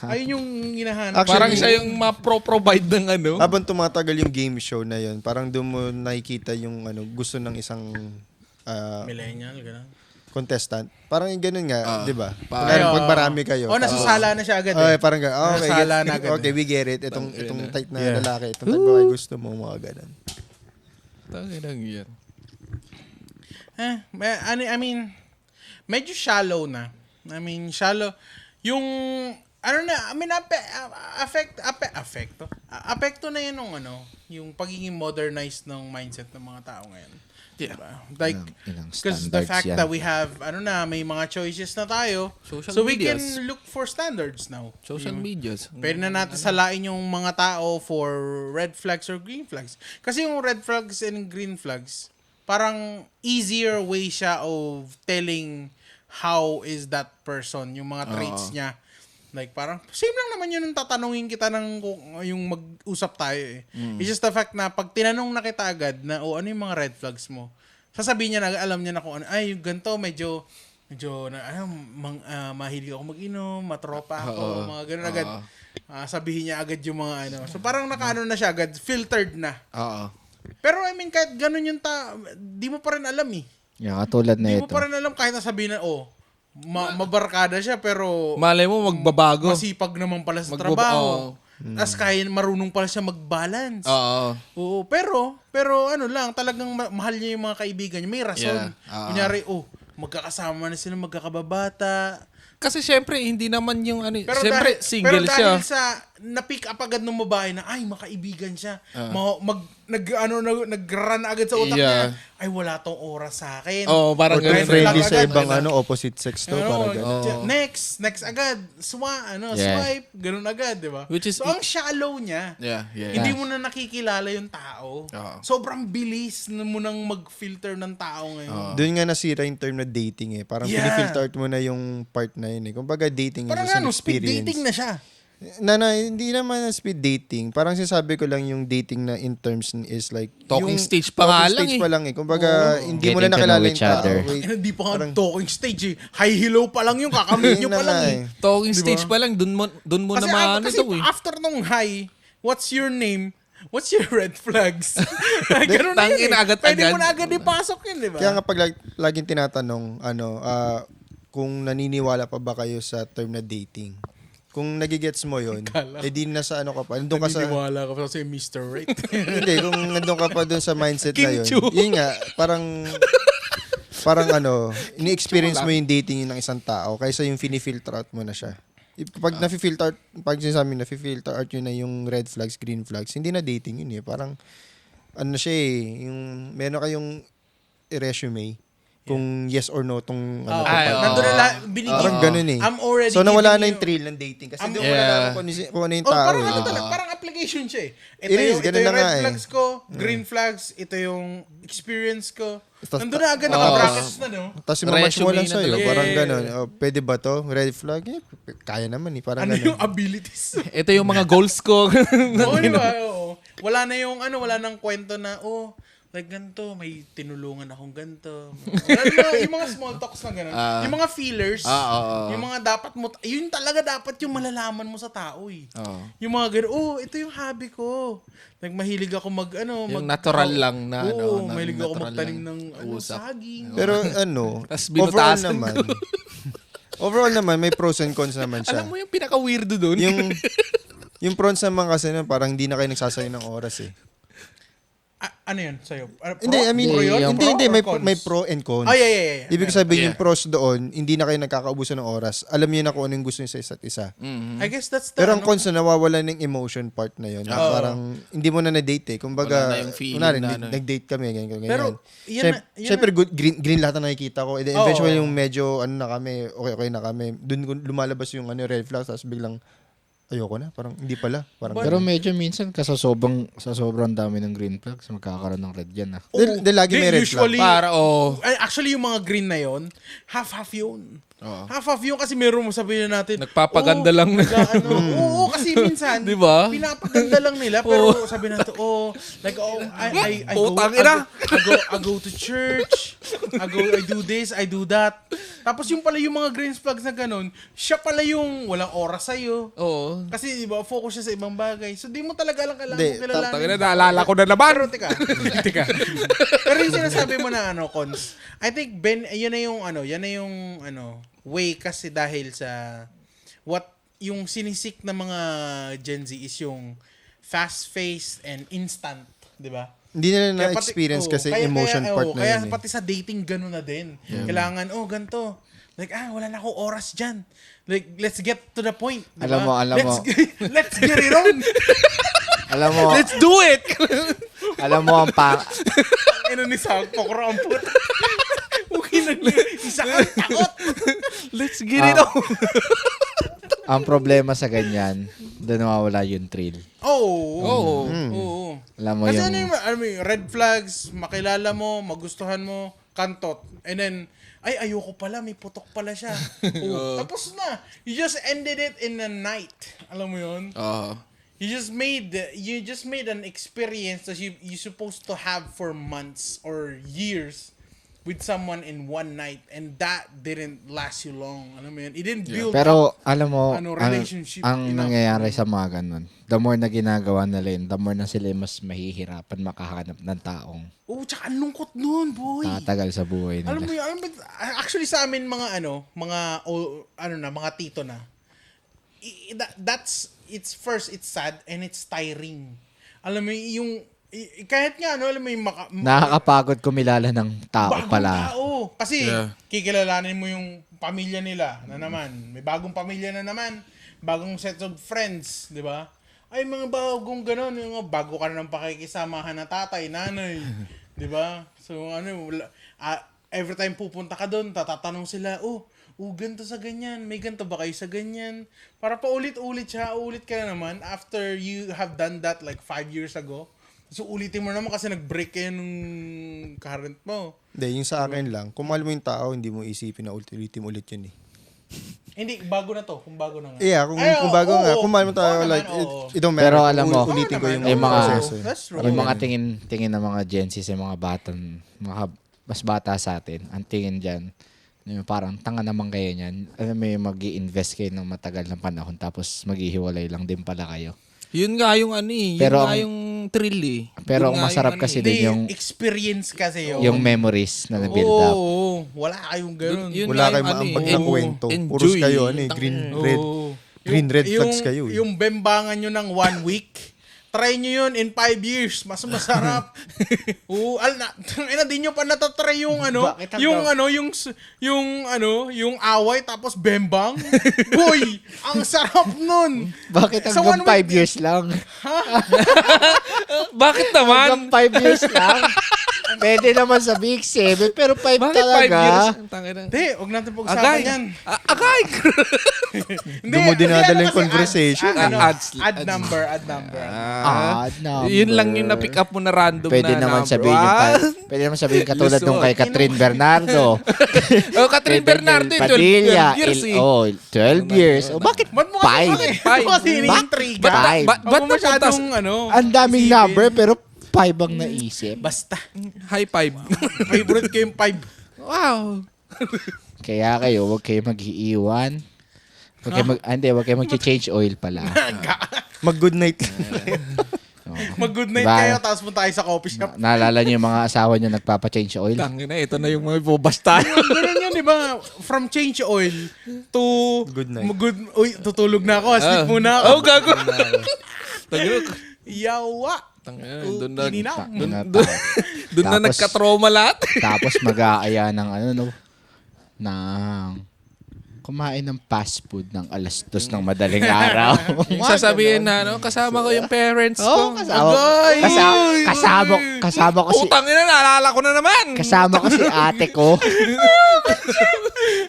Ayun yung hinahanap. Actually, Parang siya yung ma-provide ng ano. Habang tumatagal yung game show na yun, parang doon mo nakikita yung gusto ng isang Millennial, gano'n. contestant. Parang yung ganun nga, di ba? Parang- Pag marami kayo. Nasasala na siya agad Okay, parang ganun. Okay, Nasasala na agad. okay, we get it. Itong type na Yeah. lalaki, itong type na gusto mo, mga ganun. Tangina yan. I mean, medyo shallow na. I mean, shallow. Yung, apekto na yun ng yung pagiging modernized ng mindset ng mga tao ngayon. Yeah. Diba? Like, Ilang because the standards fact yan. that we have, may mga choices na tayo, Social so we medias. can look for standards now. Social medias. Pwede na natin salain yung mga tao for red flags or green flags. Kasi yung red flags and green flags, parang easier way siya of telling how is that person, yung mga traits niya. Like parang, same lang naman yun yung tatanungin kita ng yung mag-usap tayo eh. It's just the fact na pag tinanong na kita agad na, ano yung mga red flags mo, sasabihin niya na, alam niya na kung ano, ay, yung ganito, medyo mahilig ako mag-inom, matropa ako, mga ganun agad. Sabihin niya agad yung mga So parang nakaano na siya agad, filtered na. Oo. Pero I mean, kahit ganun yung di mo pa rin alam eh. Yung katulad na Di ito. mo pa rin alam kahit nasabihin na, mabarkada siya pero Malay mo, magbabago. masipag naman pala sa trabaho. As kaya marunong pala siya mag-balance. Oo. Oo, pero lang, talagang mahal niya yung mga kaibigan niya. May rason. Yeah. Kunyari, magkakasama na sila, magkakababata. Kasi syempre, hindi naman yung Pero syempre, single siya. dahil sa na-pick up agad ng babae na, ay, makaibigan siya. Nag-run agad sa utak niya. Ay, wala tong oras sa akin. Oo, parang Or ganun. friendly sa agad, ibang diba? opposite sex to, parang ganun. Next agad. Swipe, ganun agad, di ba? Which is- so, ang shallow niya. Yeah. Hindi mo na nakikilala yung tao. Oo. Sobrang bilis na mo nang mag-filter ng tao ngayon. Doon nga nasira yung term na dating eh. Parang Yeah. pinifilter mo na yung part na yun eh. Kumbaga dating Parang is an speed experience. dating na siya. Hindi naman speed dating. Parang sinasabi ko lang yung dating na in terms is like Talking yung stage pa nga talking lang stage eh. pa lang eh. Kumbaga hindi mo na Getting to nakilala know yung each tao. other. Wait. Hindi pa nga talking stage eh. Hi, hello pa lang yung kakamit nyo Yun pa na lang nga eh. eh. Talking Diba? stage pa lang, dun mo Kasi, naman kasi ito eh. after nung hi, what's your name? What's your red flags? Ganun na yun Tangin eh. agad-agad. Pwede mo na agad ipasok yun, di ba? Kaya nga pag laging tinatanong kung naniniwala pa ba kayo sa term na dating. Kung nagigets mo yun, di nasa ka pa. Nandun ka sa... Naniniwala ka pa sa Mr. Right. Hindi, kung nandun ka pa dun sa mindset na yun. Kim Chu. Yun nga, parang ini-experience mo yung dating ng isang tao kaysa yung fini-filter out mo na siya. Pag nafi-filter out, pag sinasabi nafi-filter out yun na yung red flags, green flags, hindi na dating yun eh. Parang, siya eh, yung, meron kayong resume kung yes or no tong Nandun na lahat, binigyan. parang ganun eh. I'm already So nawala na giving yung thrill ng dating kasi hindi mo Yeah. malalaman kung ano yung tao. parang eh. talaga, parang application siya eh. It is, ito ganun yung na nga red eh. flags ko, green flags, ito yung experience ko. Tas- Nandun na agad, naka-brackets na, no? Tapos mamatch mo Resume lang na sa'yo. talaga. Parang Yeah. gano'n. Pwede ba to? Red flag? Kaya naman eh. Parang Ano gano'n. yung abilities? Ito yung mga goals ko. Oo, di ba? Oo. Wala na yung wala nang kwento na, like ganito, may tinulungan akong ganito. Yung mga small talks na gano'n. Yung mga feelers, yung mga dapat mo, yun talaga dapat yung malalaman mo sa tao eh. Yung mga gano'n, ito yung hobby ko. Like mahilig ako Yung natural lang na, mahilig ako natural magtanim lang ng usap. saging. Pero Tas overall binutasan naman, overall naman, may pros and cons naman siya. Alam mo yung pinaka-weirdo doon? Yung pros naman kasi na parang hindi na kayo nagsasayang ng oras eh. Ano yun sa'yo? Hindi, I mean, pro yun? hindi, Pro or may cons? pro and cons. Yeah. Ibig sabihin yung pros doon, hindi na kayo nagkakaubusan ng oras. Alam niyo na kung anong gusto niyo sa isa't isa. I guess that's the, Pero ang cons na nawawala ng emotion part na yun. Na parang hindi mo na na-date eh. Kumbaga, Wala na yung feeling kunwari, na nag-date kami, ganyan. Pero, yan na- Siyempre, green lahat na nakikita ko. And then, eventually, yung medyo, na kami, okay na kami. Doon lumalabas yung red flags, tapos biglang, ayoko na. Parang, hindi pala. Parang, Pero medyo minsan sa sobrang dami ng green flags, magkakaroon ng red yan ah. Dahil lagi may red flag. usually, Para, actually, yung mga green na yon half-half yun. Oo. Half of yung kasi meron mo sabihin natin. Nagpapaganda lang na. Oo, kasi minsan, Di ba? pinapaganda lang nila, pero sabi natin, I go to church, I do this, I do that. Tapos yung pala yung mga green flags na ganun, siya pala yung walang oras sa'yo. Oo. Kasi di ba, focus siya sa ibang bagay. So di mo talaga lang kailangan Hindi, mo kilalanin. Tangina, naalala ko na naman. Pero teka. Pero yung sinasabi mo na cons, I think yan na yung way kasi dahil sa yung sinisik ng mga Gen Z is yung fast-paced and instant, di ba? Hindi nila Kaya na-experience kasi kaya- emotion kaya, part na kaya yun. pati sa dating gano'n na din. Kailangan, ganito. Like, wala na akong oras dyan. Like, let's get to the point. Diba? Alam mo. Let's get it on. Alam mo, Let's do it! alam mo ang Ano ni Sag, pokrompot. Isa ka, takot. Let's get it on! ang problema sa ganyan, doon nawawala yung thrill. Oo. Alam mo Kasi yung... red flags, makilala mo, magustuhan mo, kantot. And then, ayoko pala, may putok pala siya. Tapos na. You just ended it in a night. Alam mo yun? Oo. You just made an experience that you supposed to have for months or years with someone in one night, and that didn't last you long. Alam mo yun? It didn't build Pero alam mo, relationship. ang nangyayari sa mga ganun, the more na ginagawa nila yun, the more na sila mas mahihirapan makahanap ng taong tsaka ang lungkot nun, boy. tatagal sa buhay nila. Alam mo yun, actually sa amin mga tito na, it's sad and it's tiring. Alam mo yung kahit nga alam mo yung Nakakapagod kumilala ng tao bagong pala. tao. Kasi kikilalanin mo yung pamilya nila na naman. May bagong pamilya na naman. Bagong set of friends, di ba? Ay, mga bagong gano'n. Yung bago ka na ng pakikisamahan na tatay, nanay. Di ba? So, every time pupunta ka doon, tatanong sila, ganito sa ganyan. May ganito ba kayo sa ganyan? Para paulit-ulit siya. Ulit ka na naman after you have done that like 5 years ago. So, ulitin mo naman kasi nag-break kayo nung current mo. Hindi, yung sa akin lang, kung mahal mo yung tao, hindi mo isipin na ulitin mo ulit yun eh. Hindi, bago na to. Kung bago na nga. Yeah, kung bago nga, kung mahal mo tayo, like, it don't matter. Pero alam mo, ulitin ko yung yung mga, proseso. That's true. yung mga tingin ng mga Gen Z sa mga mas bata sa atin, ang tingin dyan, yung parang tanga naman kayo niyan. Alam mo yung mag-i-invest kayo ng matagal ng panahon tapos maghihiwalay lang din pala kayo. Yun nga yung Pero yun nga yung thrill eh. Pero Yun ang nga masarap yung kasi Hindi, din yung experience kasi yun. yung memories na na-build up. Wala kayong ganun. Yun Wala nga kayong yung maambag na kwento. enjoy. Puros kayo, green, red Yung- flags kayo eh. Yung bembangan nyo ng 1 week, try nyo yun in 5 years. Mas masarap. Di nyo pa natatry yung Bakit yung away tapos bembang. Boy, ang sarap nun. Bakit Sa hanggang 1 week 5 years lang? Bakit naman? Hanggang 5 years lang? Pwede naman sa Big 7, pero 5 Bakit 5 talaga. years? Ang tangina. Hindi, huwag natin pag-usapan Agay. yan. Agay! Hindi, Doon mo dinadala yung kasi conversation. add number. No. Yun lang yung na-pick up mo na random Pwede na naman number. sabihin pwede naman sabihin katulad nung kay Catherine Bernardo. Catherine Bernardo, Kay Padilla, 12 years eh. 12 years. Bakit Ba't mo 5? kasi iniintriga? Five. Ba't Huwag mo masyadong Ang daming number pero 5 ang naisip. Basta. High five. Favorite ko yung 5. Wow. Kaya kayo, huwag kayo mag-iiwan. Huwag kayo mag-change oil pala. Mag-good night. Mag-good night Diba? kayo, tapos punta tayo sa coffee shop. Naalala niyo yung mga asawa niyo nagpapa-change oil? Tangina, ito na yung mga bubasta. Ganun yun, di ba? From change oil to Good night. tutulog na ako. Sleep muna ako. Oh, gago. Tangina. Yawa. Tangina, Ininaw. doon na Tapos- nagka-trauma lahat. Tapos mag-aaya ng ng kumain ng fast food ng 2:00 ng madaling araw. Yung sasabihin na, kasama ko yung parents ko. Kasama ko si Putang ina, naalala ko na naman. kasama ko si ate ko.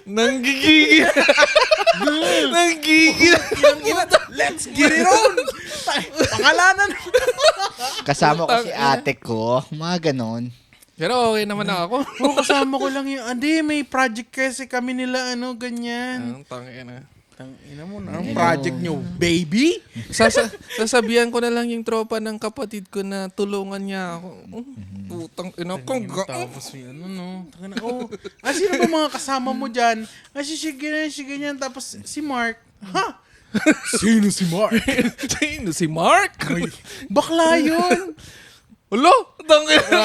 Nanggigigil. Nanggigigil. Let's get it on. Pangalanan. Kasama ko si ate ko. Mga ganon. Pero okay naman ako. Oo, kasama ko lang yung, may project kasi kami nila, ganyan. Ang tangin na. Tangina mo na, ang project nyo, baby? Sasabihan ko na lang yung tropa ng kapatid ko na tulungan niya ako. Putang ina ko. Tapos yun, Tangina, sino ba mga kasama mo dyan? Si ganyan. Tapos si Mark. Ha? Sino si Mark? Sino si Mark? Ay, bakla yun. Ulo! Tangin na.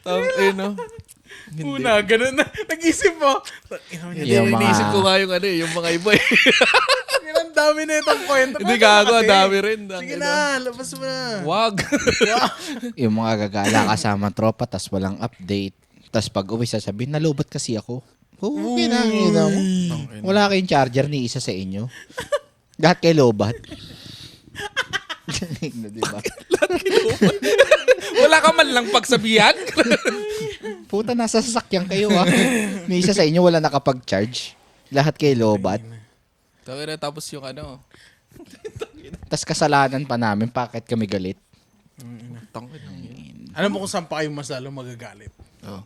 Tangin na. Una, ganun na. Nag-isip mo. Yung mga- Iniisip ko nga yung mga iba eh. Ang dami na itong kwento. Hindi gago, ang dami rin. Sige na, labas mo na. Wag. Yung mga gagala kasama tropa, tas walang update. Tas pag uwi sasabihin, nalobot kasi ako. Okay na, ina mo. Wala kayong charger ni isa sa inyo. Lahat kay lobat. Diba? Wala ka man lang pagsabihan. Puta, nasa sasakyan kayo Ni isa sa inyo wala nakapag-charge. Lahat kay lobat. Tangin na, tapos yung Tas kasalanan pa namin, bakit kami galit? Tangin na. Alam mo kung saan pa kayo mas lalo magagalit? Oh.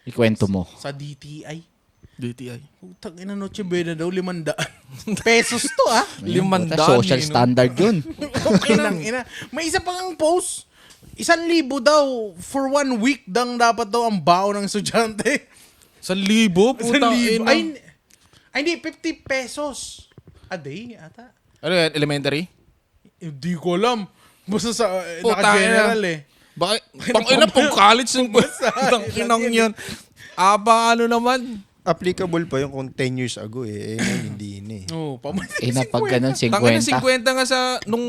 Ikwento mo. Sa DTI. DTI. Putang ina, Noche Buena daw, 500 pesos to, Puta, social standard yun. Okay lang, ina. May isa pang post. 1,000 daw for 1 week dang dapat daw ang bao ng estudyante. 1,000? Putang 1,000. ina. Ay, hindi, 50 pesos a day ata. Ano yan? Elementary? Hindi ko alam. Basta sa Puta, naka-general Bakit? Tangina pong college ng tanginang yan. Ano naman? Applicable pa yung kung 10 years ago eh. Hindi na eh. Oo, Na pag ganun, 50. Tangina 50 nga sa nung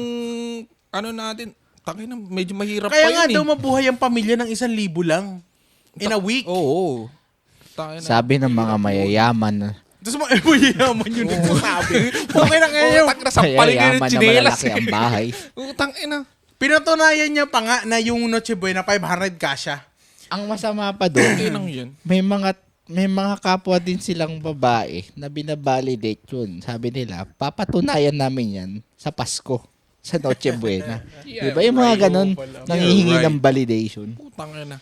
natin. Tangina medyo mahirap Kaya pa nga yun daw mabuhay ang pamilya ng 1,000 lang. In a week. Oo. Tangina. Sabi ng mga mayayaman, Tapos mayayaman yun nagsasabi. Okay na ngayon. Tangina sa paligid ng mayayaman na chinelas. malalaki ang bahay. Tangina. Pinatunayan niya pa nga na yung Noche Buena 500 kasha. Ang masama pa doon, Tanginang yun. may mga kapwa din silang babae na binabalidate yun. Sabi nila, papatunayan namin yan sa Pasko, sa Noche Buena. Yeah, diba yung mga ganun, nangihingi right. ng validation. Tangina.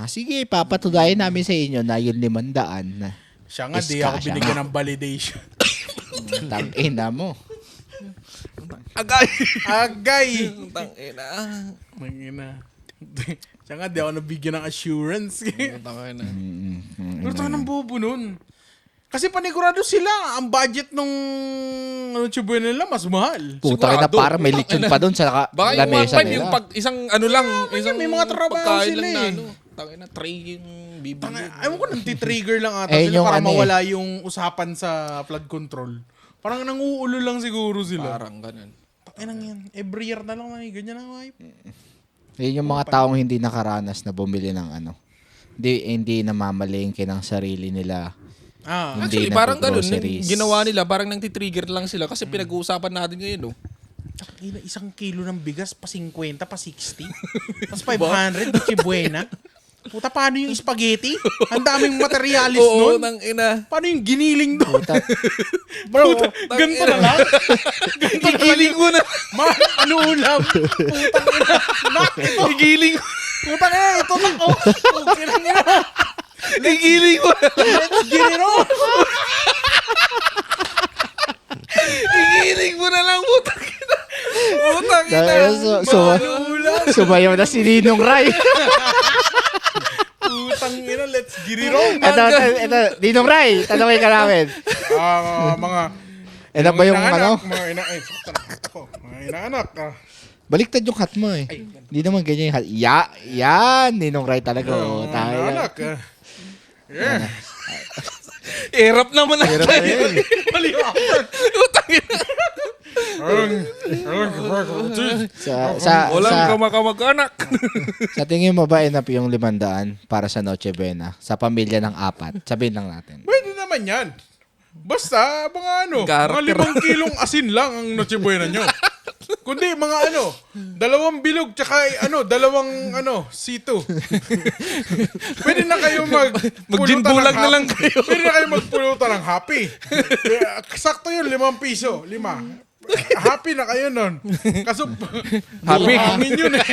Sige, papatunayan namin sa inyo na yung 500 na. Siya nga, Is di ako kasha binigyan nga. ng validation. Tangina mo. Agay. Agay! Tangina. Mangina. Siya nga, di ako nabigyan ng assurance. Tangina. Pero tayo ng bobo nun. Kasi panigurado sila. Ang budget nung Noche Buena nila mas mahal. Puta ka na, Sigurado. para may lechon pa doon sa Baka yung lamesa 1.5 yung nila. isang lang. Isang may mga trabaho pagkain sila lang eh. na Tangina, tray yung bibili. Ayaw ko, nanti-trigger lang ata Eh, sila yung para ano eh. mawala yung usapan sa flood control. Parang nanguulo lang siguro sila. Parang ganun. Takinang yan. Every year na lang may ganyan na wipe. Yun yung mga taong hindi nakaranas na bumili ng hindi namamalengke ng sarili nila. Hindi Actually, parang ganun. nag-groceries. Ginawa nila, parang nang titrigger lang sila kasi pinag-uusapan natin ngayon, no? Takina, 1 kilo ng bigas pa 50, pa 60. Tapos 500, Noche Buena. Puta, paano yung spaghetti? Ang daming materialis Oo, nun. nang ina. Paano yung giniling doon? Puta, Bro, ganito na lang? Gigiling mo na. Ano ulam? Putang ina. Nak, ito. Gigiling. Putang ina, ito na. Putang ina. Gigiling mo na. Let's get it on. Gigiling mo na lang, putang ina. Putang ina. Sumayaw na si Ninong Ray. Putang ina, let's get it on. Ito, Ninong Ray, tanongin ka namin. Mga Ito ba yung inaanak, mga inaanak. Baliktad yung hat mo eh. Hindi naman ganyan yung hat. Yan, Ninong Ray talaga. Mga Tayo. inaanak. Yeah. Hirap naman na Hirap na yun. Mali ako. Putang ina. Walang kamag-anak. Sa tingin mo ba enough yung 500 para sa Noche Buena? Sa pamilya ng 4? Sabihin lang natin. Pwede naman yan. Basta, mga Character. 5 kilong asin lang ang Noche Buena nyo. Kundi, mga 2 bilog, tsaka 2 C2. Pwede na kayo Mag-ginbulag na lang kayo. Pwede na kayo magpulutan ng happy. Sakto yun, 5 piso. 5. Happy na kayo nun. Kaso, Happy. hangin yun eh.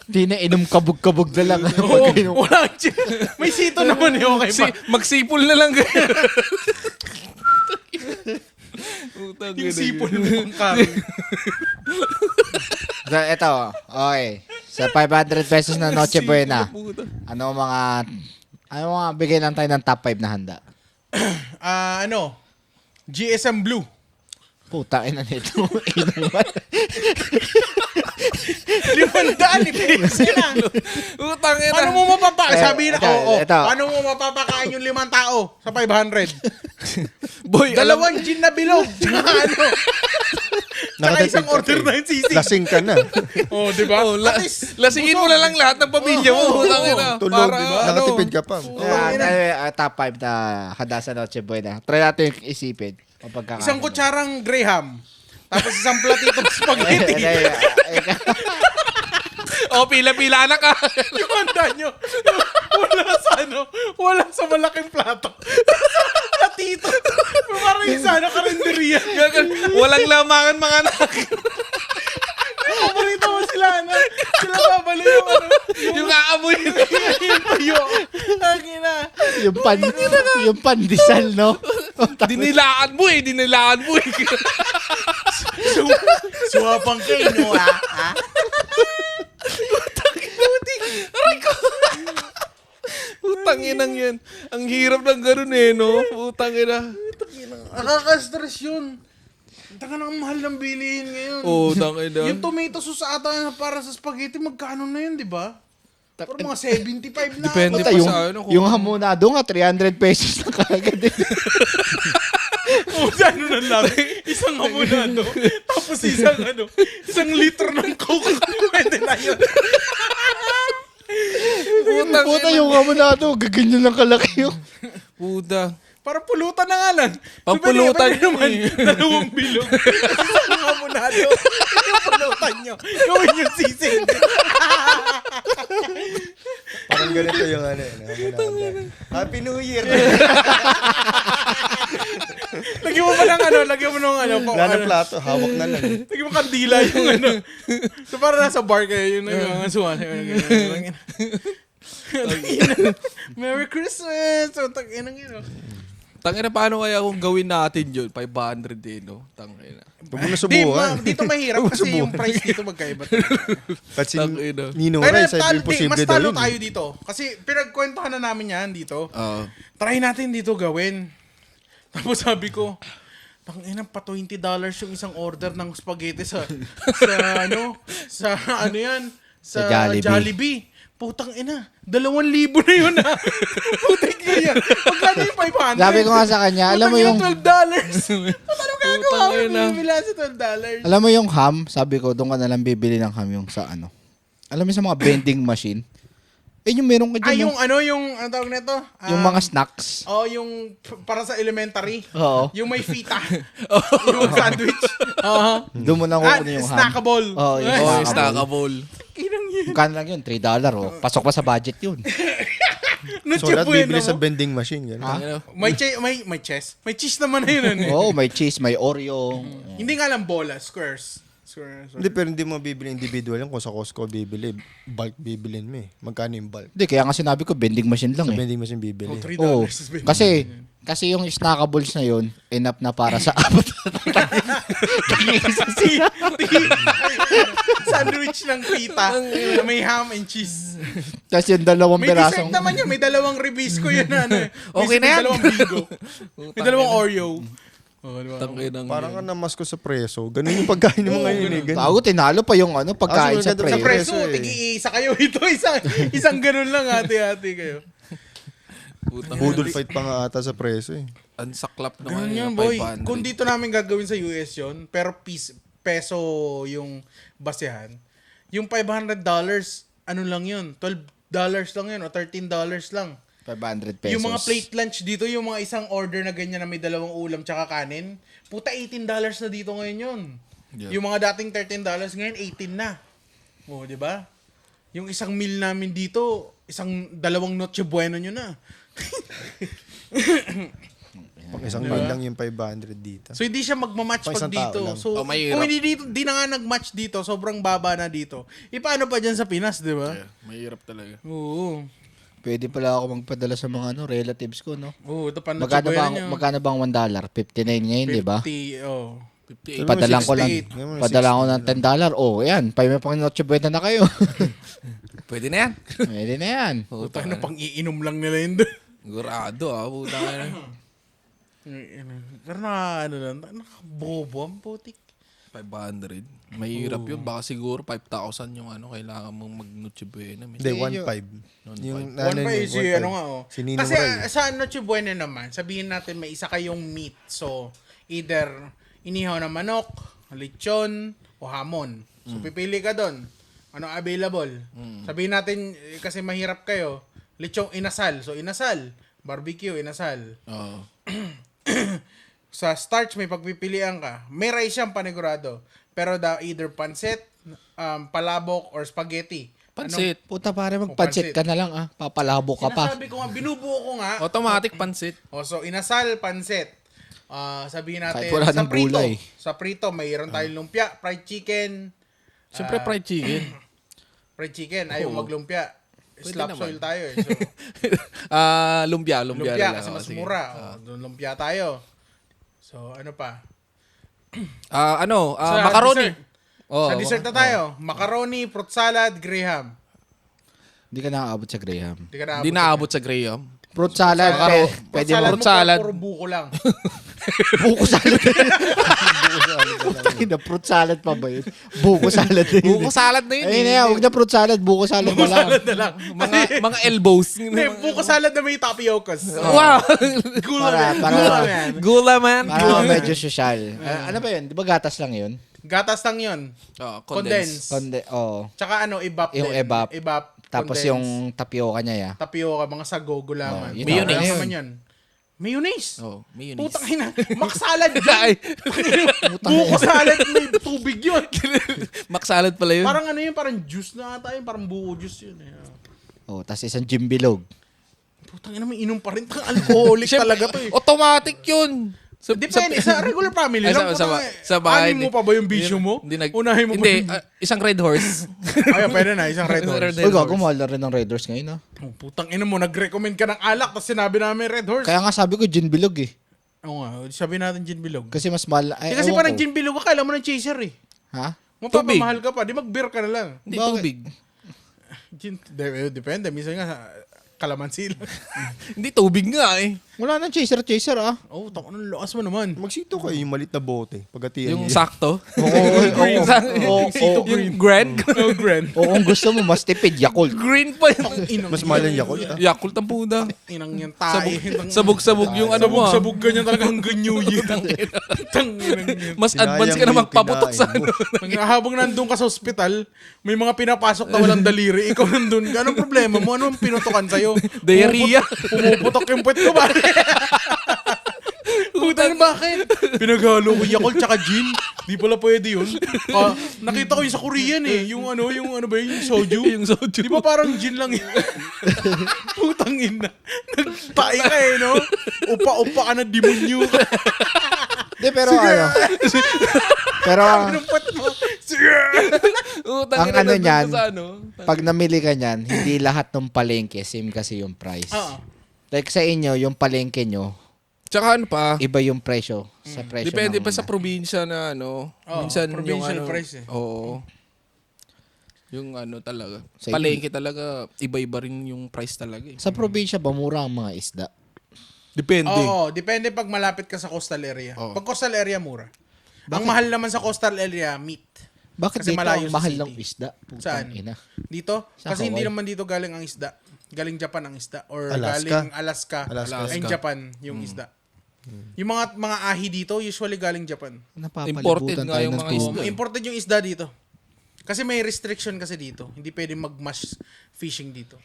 Di na inom kabog-kabog na lang. Oo, wala. May sito naman eh, okay pa. Magsipol na lang kayo. Utang Yung ina sipon yun. ng kami. So, ito, okay. Sa 500 pesos na Noche Buena, Puta. ano mga bigay lang tayo ng top 5 na handa? GSM Blue. Puta, ina nito. 500 pesos na. Utang ina. Paano mo sabi na, ito. paano mo mapapakain yung 5 tao sa 500? Boy, Dalawang gin na bilog. Tsaka Tsaka Nakatipid isang ka order pa na eh. yung sisig. Lasing ka na. Oh, di ba? Oh, At least, lasingin mo na lang lahat ng pamilya mo. Utang ina. Tulog, Para, di ba? Nakatipid ka pa. Top 5 na handa sa Noche Buena. Try natin yung isipin. isang kutsarang Graham. Tapos isang platitong spaghetti. Oh, pila-pila na ka. Yung handa nyo, wala sa malaking plato. Platito. Parang yung sana karinderiya. Walang lamangan mga anak. Paborito mo sila, sila babalo yung Yung aamoy. yung tuyo. Tangina. yung pandesal, no? Dinilaan mo eh. Suwapang kayo, ha? Utang inang yan. Ang hirap ng ganun eh, no? Utang ina. Nakaka-stress yun. Taka na ang mahal ng bilihin ngayon. Oh, utang ina. Yung tomato sauce ata para sa spaghetti, magkano na yun, di ba? Pero mga 75 na. Depende Puta, pa yung, sa ano. yung hamonado nga, 300 pesos na kagad. O, ano na lang. Isang hamonado. Tapos isang liter ng Coke. Pwede na yun. Puta, yung hamonado, gaganyan lang kalaki yung... Puta. Para pulutan na nga lang. Pampulutan Pwede naman, dalawang bilog. Isang hamonado. Yung pulutan nyo. Gawin yung sisig. Parang ganito yung ano. Happy New Year. Lagyan mo pa ng lagyan mo ng Wala na plato, hawak na lang. Lagyan mo kandila yung So para nasa bar kayo, yung nagangasuhan. Merry Christmas! So, tag-inang yun. Tangina, paano kaya kung gawin natin yun? 500 din, no? Tangina. Huwag mo na subukan. Dito mahirap kasi yung price dito magkaiba. Kasi Tangina. Nino Kaya Ray, sabi imposible mas daw talo yun. tayo dito. Kasi pinagkwentuhan na namin yan dito. Oo. Try natin dito gawin. Tapos sabi ko, tangina pa $20 yung isang order ng spaghetti sa Sa Jollibee. Jollibee. Putang ina, 2,000 na yun ha. Putang ina. Magkano yung 500? Sabi ko nga sa kanya, alam mo yung... $12. Paano gagawa mo? Bibila sa $12. Alam mo yung ham, sabi ko, doon ka nalang bibili ng ham yung sa ano. Alam mo sa mga vending machine? Yung meron ka dyan. Yung tawag nito? Yung mga snacks. Yung para sa elementary. Oo. Yung may fita. Yung sandwich. Doon mo na kukunin yung ham. Snackable. Oo, yung Oh, snackable. stackable. Kinang yun. Kano lang yun? $3. Oh. Pasok pa sa budget yun. So, lahat bibili sa vending machine. Gano'n. Tangina. May chess. May cheese naman na yun. Oo, may cheese, may Oreo. Hindi nga lang bola. Squares. Hindi, pero hindi mo bibili individual yan. Kung sa Costco bibili, bulk bibilin mo eh. Magkano yung bulk? Hindi, kaya nga sinabi ko, vending machine lang Sa eh. vending machine bibili. $3. Oo. Kasi yung snackables na yun, enough na para sa apat Sandwich ng pita na may ham and cheese. Tapos yung dalawang May pirasong... dessert naman yun. May dalawang Ribisco yun. Okay na yan. May dalawang Bigo. May dalawang Oreo. Tangina. Parang ka namas ko sa preso. Ganun yung pagkain mo ngayon eh. Ganun. Tago, tinalo pa yung pagkain Ah, sa so Sa pre. preso, Preso eh. tigi-isa kayo ito. Isang ganun lang, hati-hati kayo. Putang Budol fight pa nga ata sa preso eh. Ansaklap Ganun naman yan, yung boy. 500. Kung dito namin gagawin sa US yun, pero peso yung basehan, yung $500, ano lang yun? $12 lang yun o $13 lang. 500 pesos. Yung mga plate lunch dito, yung mga isang order na ganyan na may dalawang ulam tsaka kanin, puta $18 na dito ngayon yun. Yeah. Yung mga dating $13 ngayon, 18 na. O, di ba? Yung isang meal namin dito, dalawang Noche Buena nyo na. Pang isang meal lang yung 500 dito. So hindi siya magmamatch Pang pag isang tao dito. lang. So mahirap. kung hindi dito, di na nga nag-match dito, sobrang baba na dito. Paano pa dyan sa Pinas, di ba? Yeah, mahirap talaga. Oo. Pwede pala ako magpadala sa mga relatives ko, no? Oo, ito pa na Magkano bang $1? 59 ngayon, di ba? 50, oh. 58. Padalang ko lang. 68. Ngayon mo Padala ko ng $10. Oh, yan. May pang Noche Buena na kayo. Pwede na yan. Pwede na yan. Puta na, pang iinom lang nila yun doon. Sigurado puta na. Pero ano lang, nakabobo ang putik. 500. Mahirap yun. Baka siguro 5,000 yung kailangan mong mag-Noche Buena. Hindi, 1.5. Yung One pa is ano nga, oh. Si Ninong Kasi Ray. sa Noche Buena naman, sabihin natin may isa kayong meat. So, either inihaw na manok, lechon, o hamon. So, pipili ka doon. Ano available? Sabihin natin, kasi mahirap kayo, lechong inasal. So, inasal. Barbecue, inasal. Oo. Sa starch, may pagpipilian ka. May rice siyang panigurado. Pero either pancit, palabok, or spaghetti. Pansit. Puta pare, magpansit pansit. ka na lang Papalabo ka pa. Sinasabi ko nga, binubuo ko nga. Automatic pansit. So, inasal, pansit. Sabihin natin, Kahit wala sa ng prito. gulay. Sa prito, mayroon tayong lumpia, fried chicken. Siyempre fried chicken. Fried chicken, ayaw maglumpia. Slap naman. soil tayo eh. So, Lumpia lumpia, na lang. kasi mas Sige. mura. Doon lumpia tayo. So, ano pa? Sa macaroni. dessert. Oh, Sa dessert na tayo. Macaroni, fruit salad, graham. Hindi ka nakakaabot sa Graham. Hindi ka Hindi naabot sa Graham. Fruit salad, pwede mo. Fruit fruit salad. Puro buko lang. Buko salad. Tangina, fruit salad pa ba yun? Buko salad na yun. Buko salad na yun. Ayun na yan, huwag na fruit salad, buko salad na lang. na lang. Mga elbows. Hindi, buko salad na may tapiocas. Wow! Gula Para- man. para- Gula man. Gula man. Para medyo social. Ano ba yun? Di ba gatas lang yun? Gatas lang yun. Condense. Condense. Tsaka Evap Yung din. evap. tapos condense. yung tapioca niya ya. Tapioca, mga sago, gulaman. Yun Mayonnaise. Ano naman yan? Mayonnaise. Oh, mayonnaise. Putang ina. Maksalad Ay, yun. Buko salad, may tubig yun. Mac salad pala yun. Parang ano yun, parang juice na ata yun. Parang buko juice yun. Oh, tapos isang jimbilog. Putang ina, may inom pa rin. Tang alcoholic talaga to eh. Automatic yun. Depende, sa regular family lang. Sa bahay. Anin mo pa ba yung bisyo mo? Unahin mo Hindi, ba yung... isang red horse. Ay, pwede na, isang red horse. Uy, gago, mahal na rin ng Red Horse ngayon, ah. Oh, putang ina mo, nag-recommend ka ng alak, tapos sinabi namin red horse. Kaya nga sabi ko, gin bilog eh. Oo nga, sabi natin gin bilog. Kasi mas mahal. Ay, Kasi ewan parang ko. gin bilog ka, kailan mo ng chaser eh. Ha? Mapapamahal ka pa, di mag-beer ka na lang. Hindi Bakit? tubig. Gin, depende, minsan nga kalamansi lang. Hindi tubig nga eh. Wala nang chaser, ah. Oh, tako ng lakas mo naman. Magsito kayo yung malit na bote. Pagkatiyan Yung niyo. sakto. Oo, Yung green. Oh, grand. o kung gusto mo, mas tipid, Yakult. Green pa yun. Mas mahal yung Yakult, ah. Yakult ang puda. Inang yan tayo. Sabog-sabog yung ano mo. Sabog ganyan talaga hanggang New Year. Tanginang yan. Mas Sinayang advance ka mo na yung magpaputok sa kinain mo. ano. Habang nandun ka sa ospital, may mga pinapasok na walang daliri. Ikaw nandun. Anong problema mo? Anong pinutukan sa'yo? Diarrhea. Pumuputok yung puwet ko ba? Putang bakit? Pinaghalo ko Yakult tsaka gin. Di pala pwede yun. Nakita ko yung sa Korean eh. Yung ano ba yun? Yung soju. Yung soju. Di ba parang gin lang yun? Putang ina. Nagtae ka eh, no? Upa-upa ka na demonyo ka. Di, pero ano. Pero Anong puwet mo? Sige! ang ano niyan, pag namili ka niyan, hindi lahat ng palengke, same kasi yung price. Oo. Like sa inyo, yung palengke nyo, Tsaka ano pa, iba yung presyo sa presyo depende ng- pa sa probinsya na ano. Oo, Minsan yung provincial ano. price eh. Oo. Yung ano talaga. Sa Palengke talaga, iba-iba rin yung price talaga eh. Sa probinsya ba mura ang mga isda? Depende. Oo, depende pag malapit ka sa coastal area. Oo. Pag coastal area, mura. Ang mahal naman sa coastal area, meat. Bakit Kasi dito malayo ang sa mahal city. ng isda? Putang Saan? ina. Dito? Sa Kasi hindi Hawaii. naman dito galing ang isda. Galing Japan ang isda. Or Alaska. galing Alaska. Alaska. And Japan yung isda. Yung mga ahi dito, usually galing Japan. Napapalibutan Imported nga tayo yung ng mga tubig. isda. Imported yung isda dito. Kasi may restriction kasi dito. Hindi pwede mag-mass fishing dito.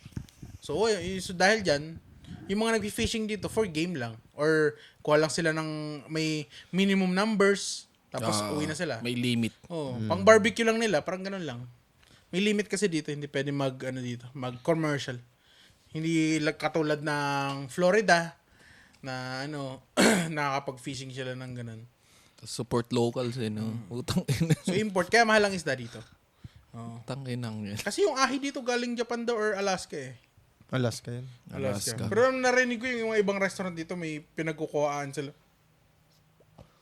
So dahil dyan, yung mga nag-fishing dito for game lang. Or kuha lang sila ng may minimum numbers. Tapos uwi na sila. May limit. Oh, pang barbecue lang nila, parang ganun lang. May limit kasi dito, hindi pwede mag commercial. Hindi katulad ng Florida na nakakapag-fishing sila ng ganun. Support locals no. Utang ina. So import, kaya mahal ang isda dito. Oh. Utang inang yan. Kasi yung ahi dito galing Japan daw or Alaska eh. Alaska yan. Alaska. Pero narinig ko yung mga ibang restaurant dito may pinagkukuhaan sila.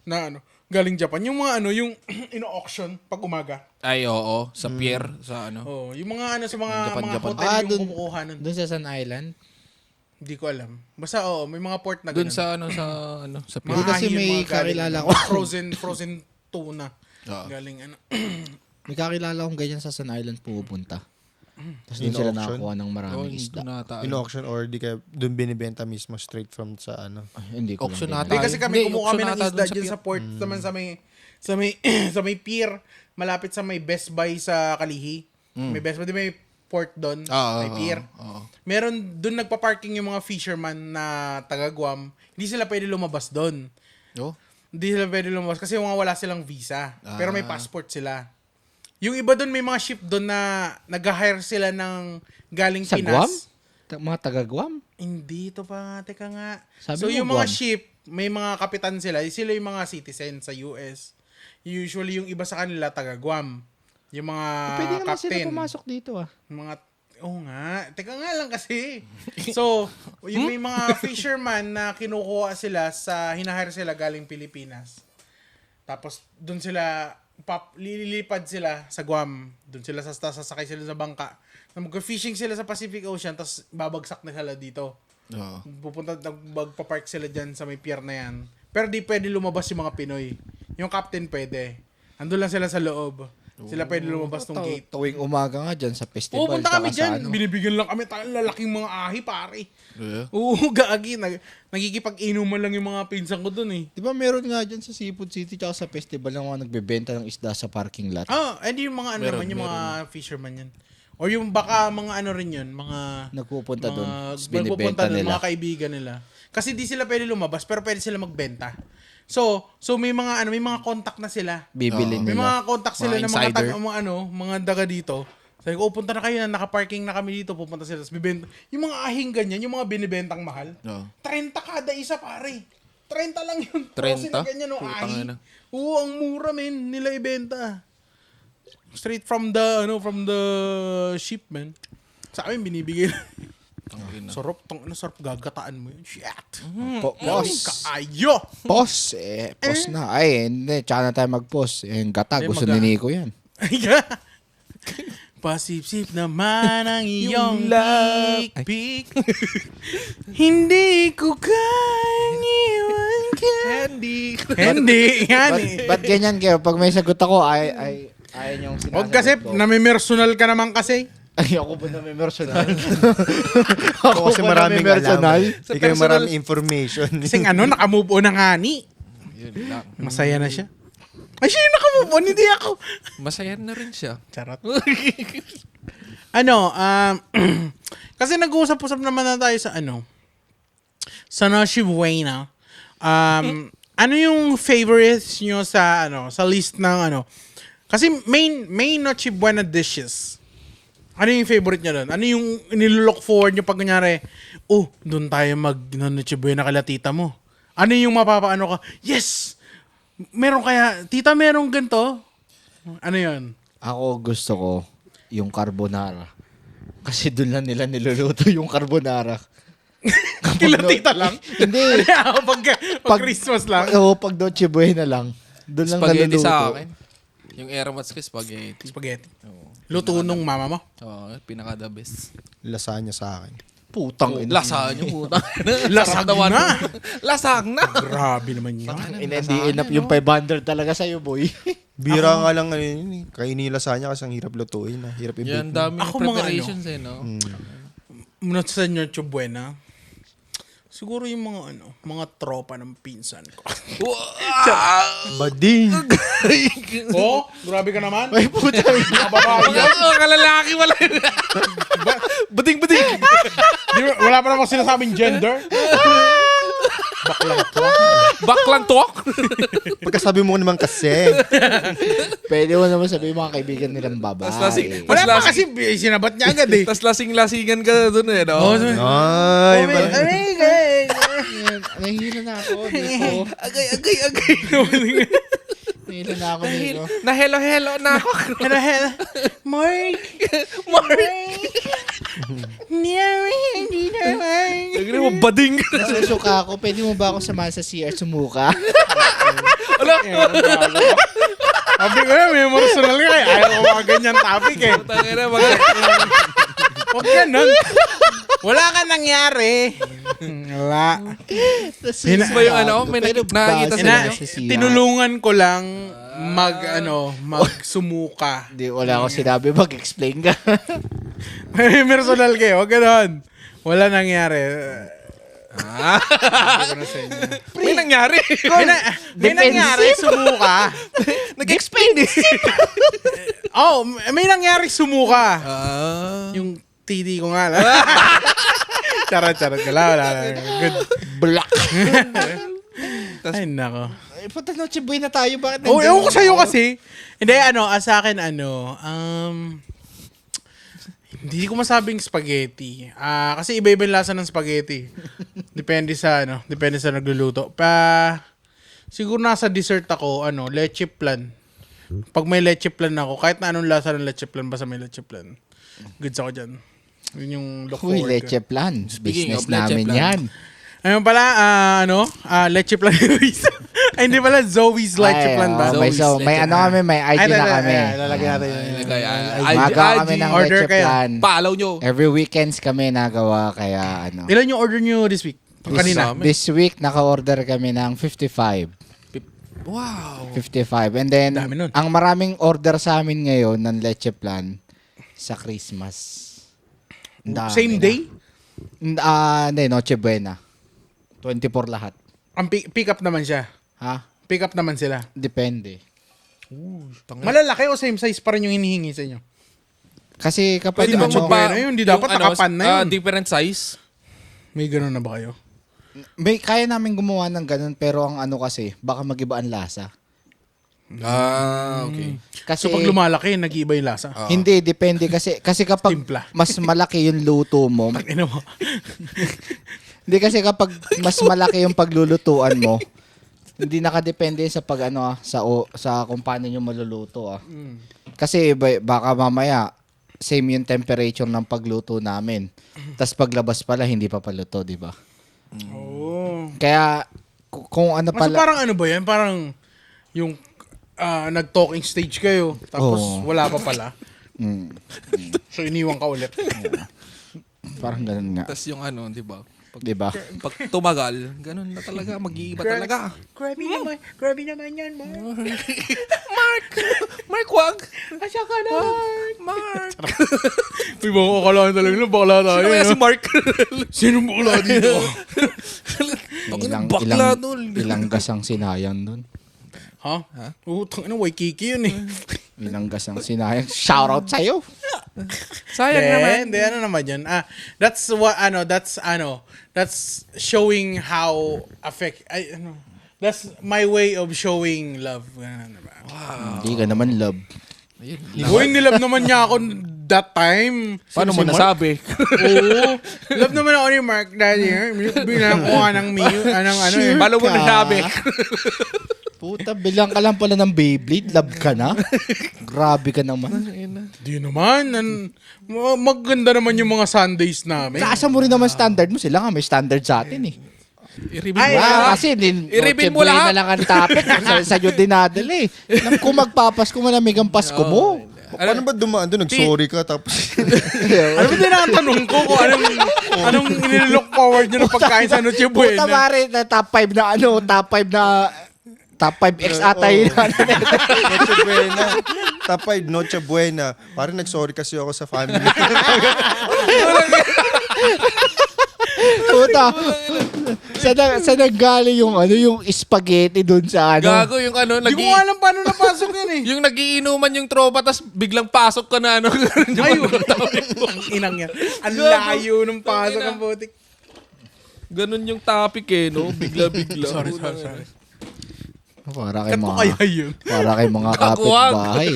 Na galing Japan. Yung mga yung ino-auction pag umaga. Ay, oo. Sa pier, sa Oh, yung mga sa mga Japan. hotel yung dun- kumukuha nun. Doon sa Sun Island? Hindi ko alam. Basta may mga port na Doon ganun. sa Mga Hindi kasi ahi, may mga galing- kakilala ko. frozen tuna. Oo. Galing May kakilala akong ganyan sa Sun Island pumupunta. Tapos doon sila In-auction? nakakuha ng maraming isda. In-auction or di kaya doon binibenta mismo straight from sa Ay, hindi ko Auction lang nata. Hindi kasi kami Hindi, kumuha kami auction ng ata isda dun sa dyan pier. sa port naman sa may pier, malapit sa may Best Buy sa Kalihi. May Best Buy, di may port doon, may pier. Meron doon nagpa-parking yung mga fisherman na taga Guam. Hindi sila pwede lumabas doon. Oh. Hindi sila pwede lumabas kasi wala silang visa. Pero may passport sila. Yung iba doon may mga ship doon na nag-hire sila ng galing Sa Pinas. Guam? Mga taga-Guam? Hindi to pa, teka nga. Sabi So mo, yung mga Guam. ship, may mga kapitan sila yung mga citizen sa US. Usually yung iba sa kanila taga Guam. Yung mga Pwede naman sila captain. pumasok dito Mga nga. Teka nga lang kasi. So, yung may mga fisherman na kinukuha sila hinahire sila galing Pilipinas. Tapos doon sila lilipad sila sa Guam. Doon sila sasakay sila sa bangka. Mag-fishing sila sa Pacific Ocean tapos babagsak na sila dito. Oo. Magpa-park sila dyan sa may pier na yan. Pero di pwede lumabas yung mga Pinoy. Yung captain pwede. Andun lang sila sa loob. Sila pwede lumabas ng gate. Tuwing umaga nga dyan sa festival. Punta kami tsaka sa dyan. Binibigyan lang kami tayo lalaking mga ahi, pare. Yeah. Gagi. Nagkikipag-inuman lang yung mga pinsan ko dun eh. Di ba meron nga dyan sa Seafood City tsaka sa festival ng mga nagbebenta ng isda sa parking lot? Edi yung mga yung mga fisherman yan. O yung baka mga rin yun, mga Nagpupunta doon. mga Binibenta nagpupunta dun, nila. mga kaibigan nila. Kasi di sila pwede lumabas, pero pwede sila magbenta. So may mga may mga contact na sila. Bibili May nila. mga contact sila Mga ng mga insider. mga daga dito. Sabi ko, punta na kayo na, naka-parking na kami dito, pupunta sila. Tapos bibenta. Yung mga ahing ganyan, yung mga binibentang mahal, Oo. 30 kada isa, pare. 30 lang yun. 30? Na ganyan, no, Putang ahi. ina. Oo, ang mura, men. Nila ibenta. Straight from the ship, man. Sa amin, binibigay. Sarap, sarap gagataan mo yun. Shit. Boss. Kaayo. Boss. Boss na. Ay, hindi. Tsaka na tayo mag-post. Gata. Gusto ni Nico yan. Pasip-sip naman ang iyong love. pik-pik. Hindi ko kaniwan ka. Hindi. Yan eh. Ba't ganyan kayo? Pag may sagot ako, ayaw niyong sinasagot Huwag kasi, ko. nami-personal ka naman kasi. Ay, ako po na may personal. Ako kasi maraming personal. alam. Ikaw yung maraming information. Kasi nakamove on na nga ni. Yun lang. Masaya na siya. Ay, siya yung nakamove on, hindi ako. Masaya na rin siya. Charot. Kasi nag-uusap-usap naman na tayo sa Noche Buena. Ano yung favorites nyo sa list ng kasi main Noche Buena dishes. Ano yung favorite nyo doon? Ano yung nilook forward nyo pag kunyari, doon tayo Noche Buena kala tita mo. Ano yung mapapaano ka? Yes! Tita merong ganito? Ano yun? Ako gusto ko yung carbonara. Kasi doon lang nila niluluto yung carbonara. Kila tita lang? Hindi. pag Christmas lang? Oo, pag Noche Buena lang. Doon lang Spaghetti naluluto. sa akin. Yung airmats ko, spaghetti. Spaghetti. Luto nung mama mo? Oo, pinaka the best. Lasagna sa akin. Putang ina. Lasagna, puta. Lasagna? Lasagna. Grabe naman yun. Hindi enough yung 500 talaga sa'yo, boy. Bira nga lang yun. Kainin yung lasagna kasi ang hirap lutuin. Hirap i-bake. Yan, dami Ako ng mga preparations no? Not sa Noche Buena. Siguro yung mga tropa ng pinsan ko. Bading! Grabe ka naman. Ay, puta. Mga babae yan. Kalalaki wala. Buding. Wala pa namang sinasabing gender. Baklang talk. Pagkasabi mo naman kasi. Pwede mo naman sabihin mga kaibigan nilang babae. Wala pa kasi sinabat niya agad eh. Tapos lasing-lasingan ka doon no? Ay, Nahihila na ako dito. Agay. Nahihila na ako dito. Na hello na ako. Hello. Mark. Hindi naman. Nagre mo bading. Nasusuka ako. Pwede mo ba ako samahan sa CR sumuka? Sabi ko na, may personal ka. Ayaw ko mga ganyan topic eh. Tangina Huwag ganun. Wala ka nangyari. Wala. ba yung ano? May nakikita Ina, sa inyo? tinulungan ko lang magsumuka. Hindi, wala ako sinabi. Mag-explain ka. May personal kayo. Huwag ganun. Wala nangyari. May nangyari. May nangyari, sumuka. Nag-explain eh. May nangyari, sumuka. Ah. Yung TD ko nga lang. Charot. Wala. Good. Black. Ay, nako. Ay, puta, Noche Buena tayo. Bakit Ewan ko sa'yo kasi. Hindi, sa akin, hindi ko masabing spaghetti. Kasi iba-iba yung lasa ng spaghetti. Depende sa nagluluto. Siguro nasa dessert ako, leche flan. Pag may leche flan ako, kahit na anong lasa ng leche flan, basta may leche flan. Goods ako dyan. Yun yung look Uy, forward leche ko. plan. Speaking Business of leche namin plan. yan. Ayun pala, leche flan. Ay, hindi pala, Zoe's leche Ay, flan ba? may, Zoe's may leche ano kami, may ID na kami. Lalagyan natin yun. Magawa kami ng Order leche kayo. plan. Paalaw nyo. Every weekends kami nagawa, kaya ano. Ilan yung order nyo this week? Kanina. This week, naka-order kami ng 55. Wow. 55. And then, Dami nun. ang maraming order sa amin ngayon ng leche plan sa Christmas. Ang dami Same na. day? Hindi, Noche Buena. 24 lahat. Ang pick up naman siya. Ha? Pick up naman sila. Depende. Malalaki o same size pa rin yung hinihingi sa inyo? Kasi kapag Pwede bang Noche Buena yun, di dapat nakapan na yun. Different size? May ganun na ba kayo? may kaya namin gumawa ng ganun, pero ang ano kasi, baka mag-iba ang lasa. Okay. Kasi, So pag lumalaki, nag-iiba yung lasa. hindi, depende kasi kapag Timpla. mas malaki yung luto mo, Ino mo. hindi kasi kapag mas malaki yung paglulutuan mo, hindi nakadepende sa pag sa kung paano nyo maluluto Kasi baka mamaya same yung temperature ng pagluto namin. Tapos paglabas pala hindi pa paluto, di ba? Oo. Kaya kung ano So pala parang ano ba yan? Parang yung nag-talking stage kayo, tapos Oo. wala pa pala. Mm, So iniwan ka ulit. parang ganun nga, Tapos yung di ba? di ba? Pag tumagal, ganun na talaga, mag-iiba talaga. Grabe naman yan, Mark. Mark, wag! Asya ka na, Mark! Uy, baka akalaan talaga na bakla tayo. Sino kaya si Mark? Sino bakla dito? Bakla nun. Ilang gas ang sinayang dun. Ha? Utang na, Waikiki yun eh. Ilang gas ang sinayang. Shoutout sa'yo. Sayang naman. Hindi, ano naman yun. That's showing how that's my way of showing love. Ganun, diba? Hindi ka naman love. Uy, nilove naman niya ako that time. Paano Si mo Mark? nasabi? Oo. Love naman ako ni Mark dati. Bilang ko ng Paano mo nasabi? Puta, bilang ka lang pala ng Beyblade. Love ka na? Grabe ka naman. Di naman. Maganda naman yung mga Sundays namin. Kaasa mo rin naman standard mo. Sila nga may standard sa atin eh. I-reveal Ay, mo lahat. Kasi I-reveal mo Noche Buena lahat. na lang ang topic. sa iyo dinadala eh. Alam ko magpapasko malamig ang Pasko mo. Paano ba dumaan doon? Nag-sorry ka tapos... Ano ba tinatanong ko kung anong inilook forward nyo ng pagkain sa Noche Puta Buena? mare, top 5 na top 5 ex ata yun. Noche Buena. Tapay, Noche Buena. Parang nag-sorry kasi ako sa family. Puta. Saan nanggaling yung spaghetti doon sa Gago yung Hindi ko alam paano napasok yan eh. yung nagiinuman yung tropa tas biglang pasok ka na Ayun. Ang inang yan. Ang layo ng pasok ng butik. Ganun yung topic no? Bigla-bigla. Sorry. Para kay Kanto mga kaya yun? para kay mga Kakuwag. kapitbahay.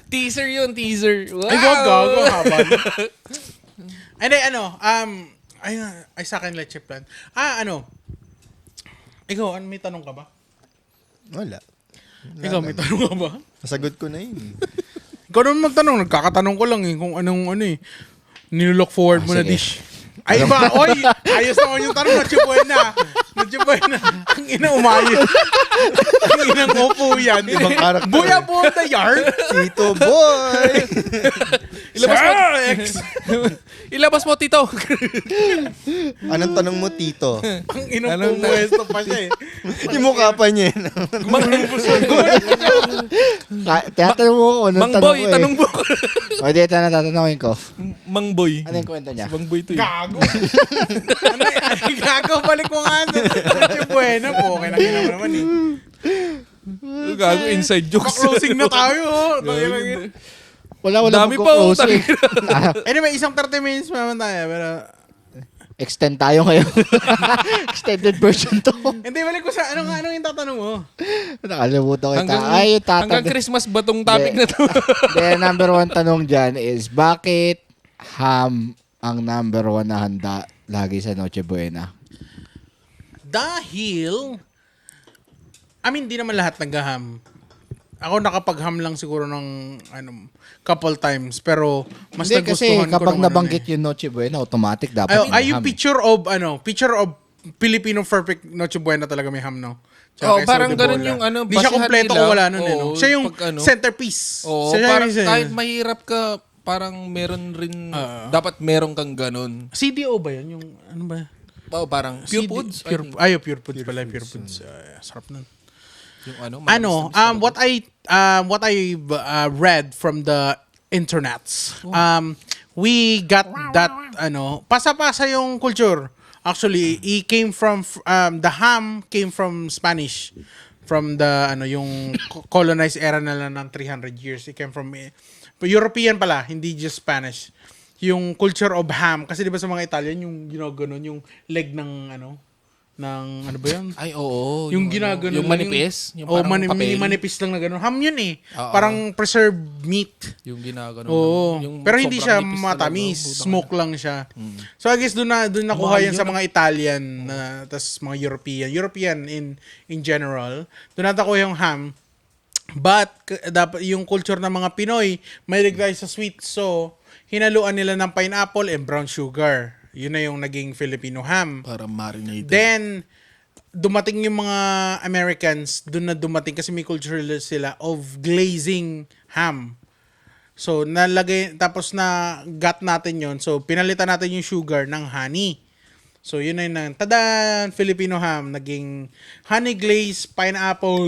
Teaser yun, teaser. Wow! Ay, gago. Habal. Hindi, ay sa akin leche plan. Ikaw, may tanong ka ba? Wala. Ikaw, may tanong ka ba? Nasagot ko na yun. Ikaw naman magtanong. Nagkakatanong ko lang kung anong nilook forward mo na sige. dish. Ay ba? Oy! Ayos naman yung tanong. Noche Buena. Ang ina umayos. Ang inang upo yan. Ibang karakter. Buya po the yard. Tito Boy! Ilabas mo. Sir X. Ilabas mo, Tito. Anong tanong mo, Tito? Ang inang pumuesto pa siya Yung mukha pa niya. Tinatanong mo ko, anong Mang tanong Boy, ko eh. tanong mo. O, di, ito na tatanungin ko. Mang Boy. Ano yung kwento niya? Mang Boy to eh. Gago. Gago, balik mo nga. Noche Buena po. Okay na naman eh. Gago, inside jokes. Pa-closing na tayo. Wala Dami pa, magko-close eh. Anyway, isang 30 minutes pa naman tayo. Pero, Extend tayo ngayon. Extended version to. hindi, balik ko sa, anong yung tatanong mo? Nakalimutan ko. Hanggang, Ay, hanggang Christmas ba tong topic na to? The number one tanong dyan is, bakit ham ang number one na handa lagi sa Noche Buena? Dahil, di naman lahat nag-ham. Ako nakapag-ham lang siguro ng couple times, pero mas Hindi, kasi nagustuhan ko kapag ng nabanggit yung Noche Buena, automatic dapat ay yung ham. picture of Filipino perfect Noche Buena talaga may ham, no? Oh, queso parang de bola. ganun yung Di siya basihan kompleto nila. kung wala nun, Oo, Siya yung pag centerpiece. Oo, Siya parang yung- kahit mahirap ka, parang meron rin, dapat meron kang ganun. CDO ba yun? Yung ano ba? Oh, parang Pure CD Foods. I Pure, think. Pure Foods pala. Pure Foods. Sarap nun. Yung matamis-tamis What I read from the internets. We got that pasa-pasa yung culture. Actually, it came from the ham came from Spanish, from the yung colonized era na lang ng 300 years. It came from European pala, hindi just Spanish. Yung culture of ham, kasi di ba sa mga Italian yung ginaganon yung leg ng ano ba yun? Ay, oo. Yung ginaganon. Yung manipis. Yung parang papel. Manipis lang na gano'n. Ham yun eh. Oo. Parang preserved meat. Yung ginaganon. Oo. Yung Pero hindi siya sobrang nipis matamis. talaga. Smoke lang siya. So I guess doon nakuha Mahal yan yun, sa mga Italian tas mga European in general. Doon nakuha yung ham. But dapat yung culture ng mga Pinoy, mahilig tayo sa sweet. So hinaluan nila ng pineapple and brown sugar. Yun na yung naging Filipino ham. Para marinated. Then, dumating yung mga Americans, doon na dumating kasi may culture sila of glazing ham. So, tapos na got natin yon. So, pinalitan natin yung sugar ng honey. So, yun na yun. Tadan! Filipino ham. Naging honey glaze pineapple